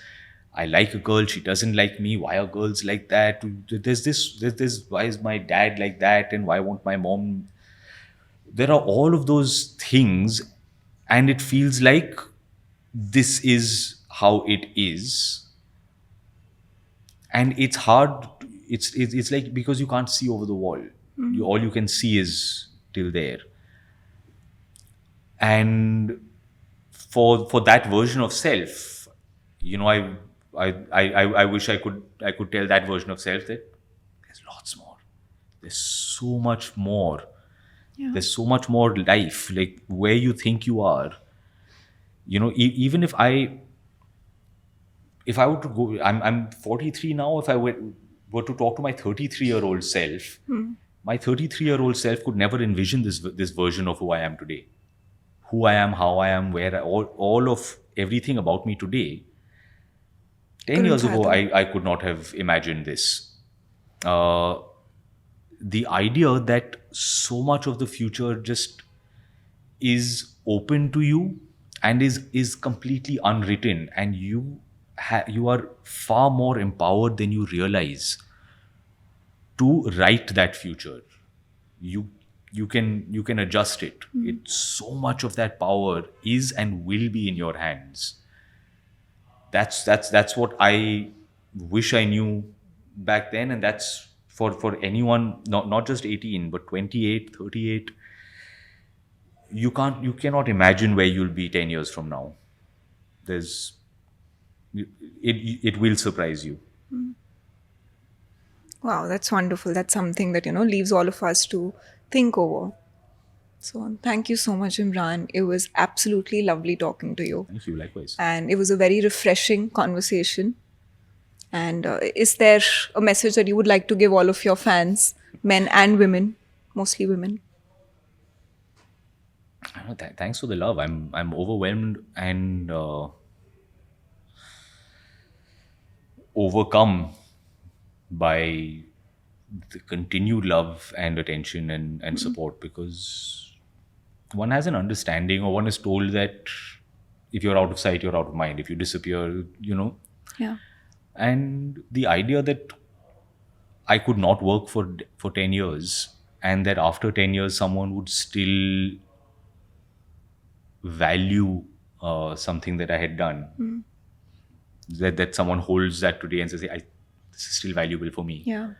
I like a girl, she doesn't like me. Why are girls like that? There's this. Why is my dad like that? And why won't my mom? There are all of those things, and it feels like this is how it is, and it's hard. It's like, because you can't see over the wall. All you can see is till there, and for that version of self, I wish I could tell that version of self that there's lots more. There's so much more. Yeah. There's so much more life. Like, where you think you are. Even if I were to go, I'm 43 now. If I were to talk to my 33-year-old self, my 33-year-old self could never envision this version of who I am today. Who I am, how I am, where all of everything about me today. 10 years ago, I could not have imagined this. The idea that so much of the future just is open to you and is completely unwritten, and you are far more empowered than you realize to write that future. You can adjust it. It's so much of that power is and will be in your hands. That's what I wish I knew back then, and that's for anyone, not just 18 but 28, 38. You cannot imagine where you'll be 10 years from now. It will surprise you. Wow, that's wonderful. That's something that, leaves all of us to think over. So thank you so much, Imran. It was absolutely lovely talking to you. Thank you, likewise. And it was a very refreshing conversation. And is there a message that you would like to give all of your fans, men and women, mostly women? Thanks for the love. I'm overwhelmed and overcome by the continued love and attention and support, because one has an understanding, or one is told that if you're out of sight, you're out of mind. If you disappear, Yeah. And the idea that I could not work for 10 years, and that after 10 years someone would still value something that I had done, that someone holds that today and says, hey, this is still valuable for me. Yeah.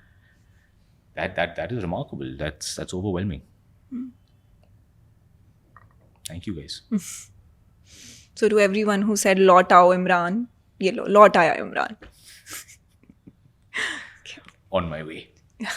That is remarkable. That's overwhelming. Thank you, guys. So to everyone who said "Laut aao Imran," ye lo, laut aaya Imran. On my way. Yeah.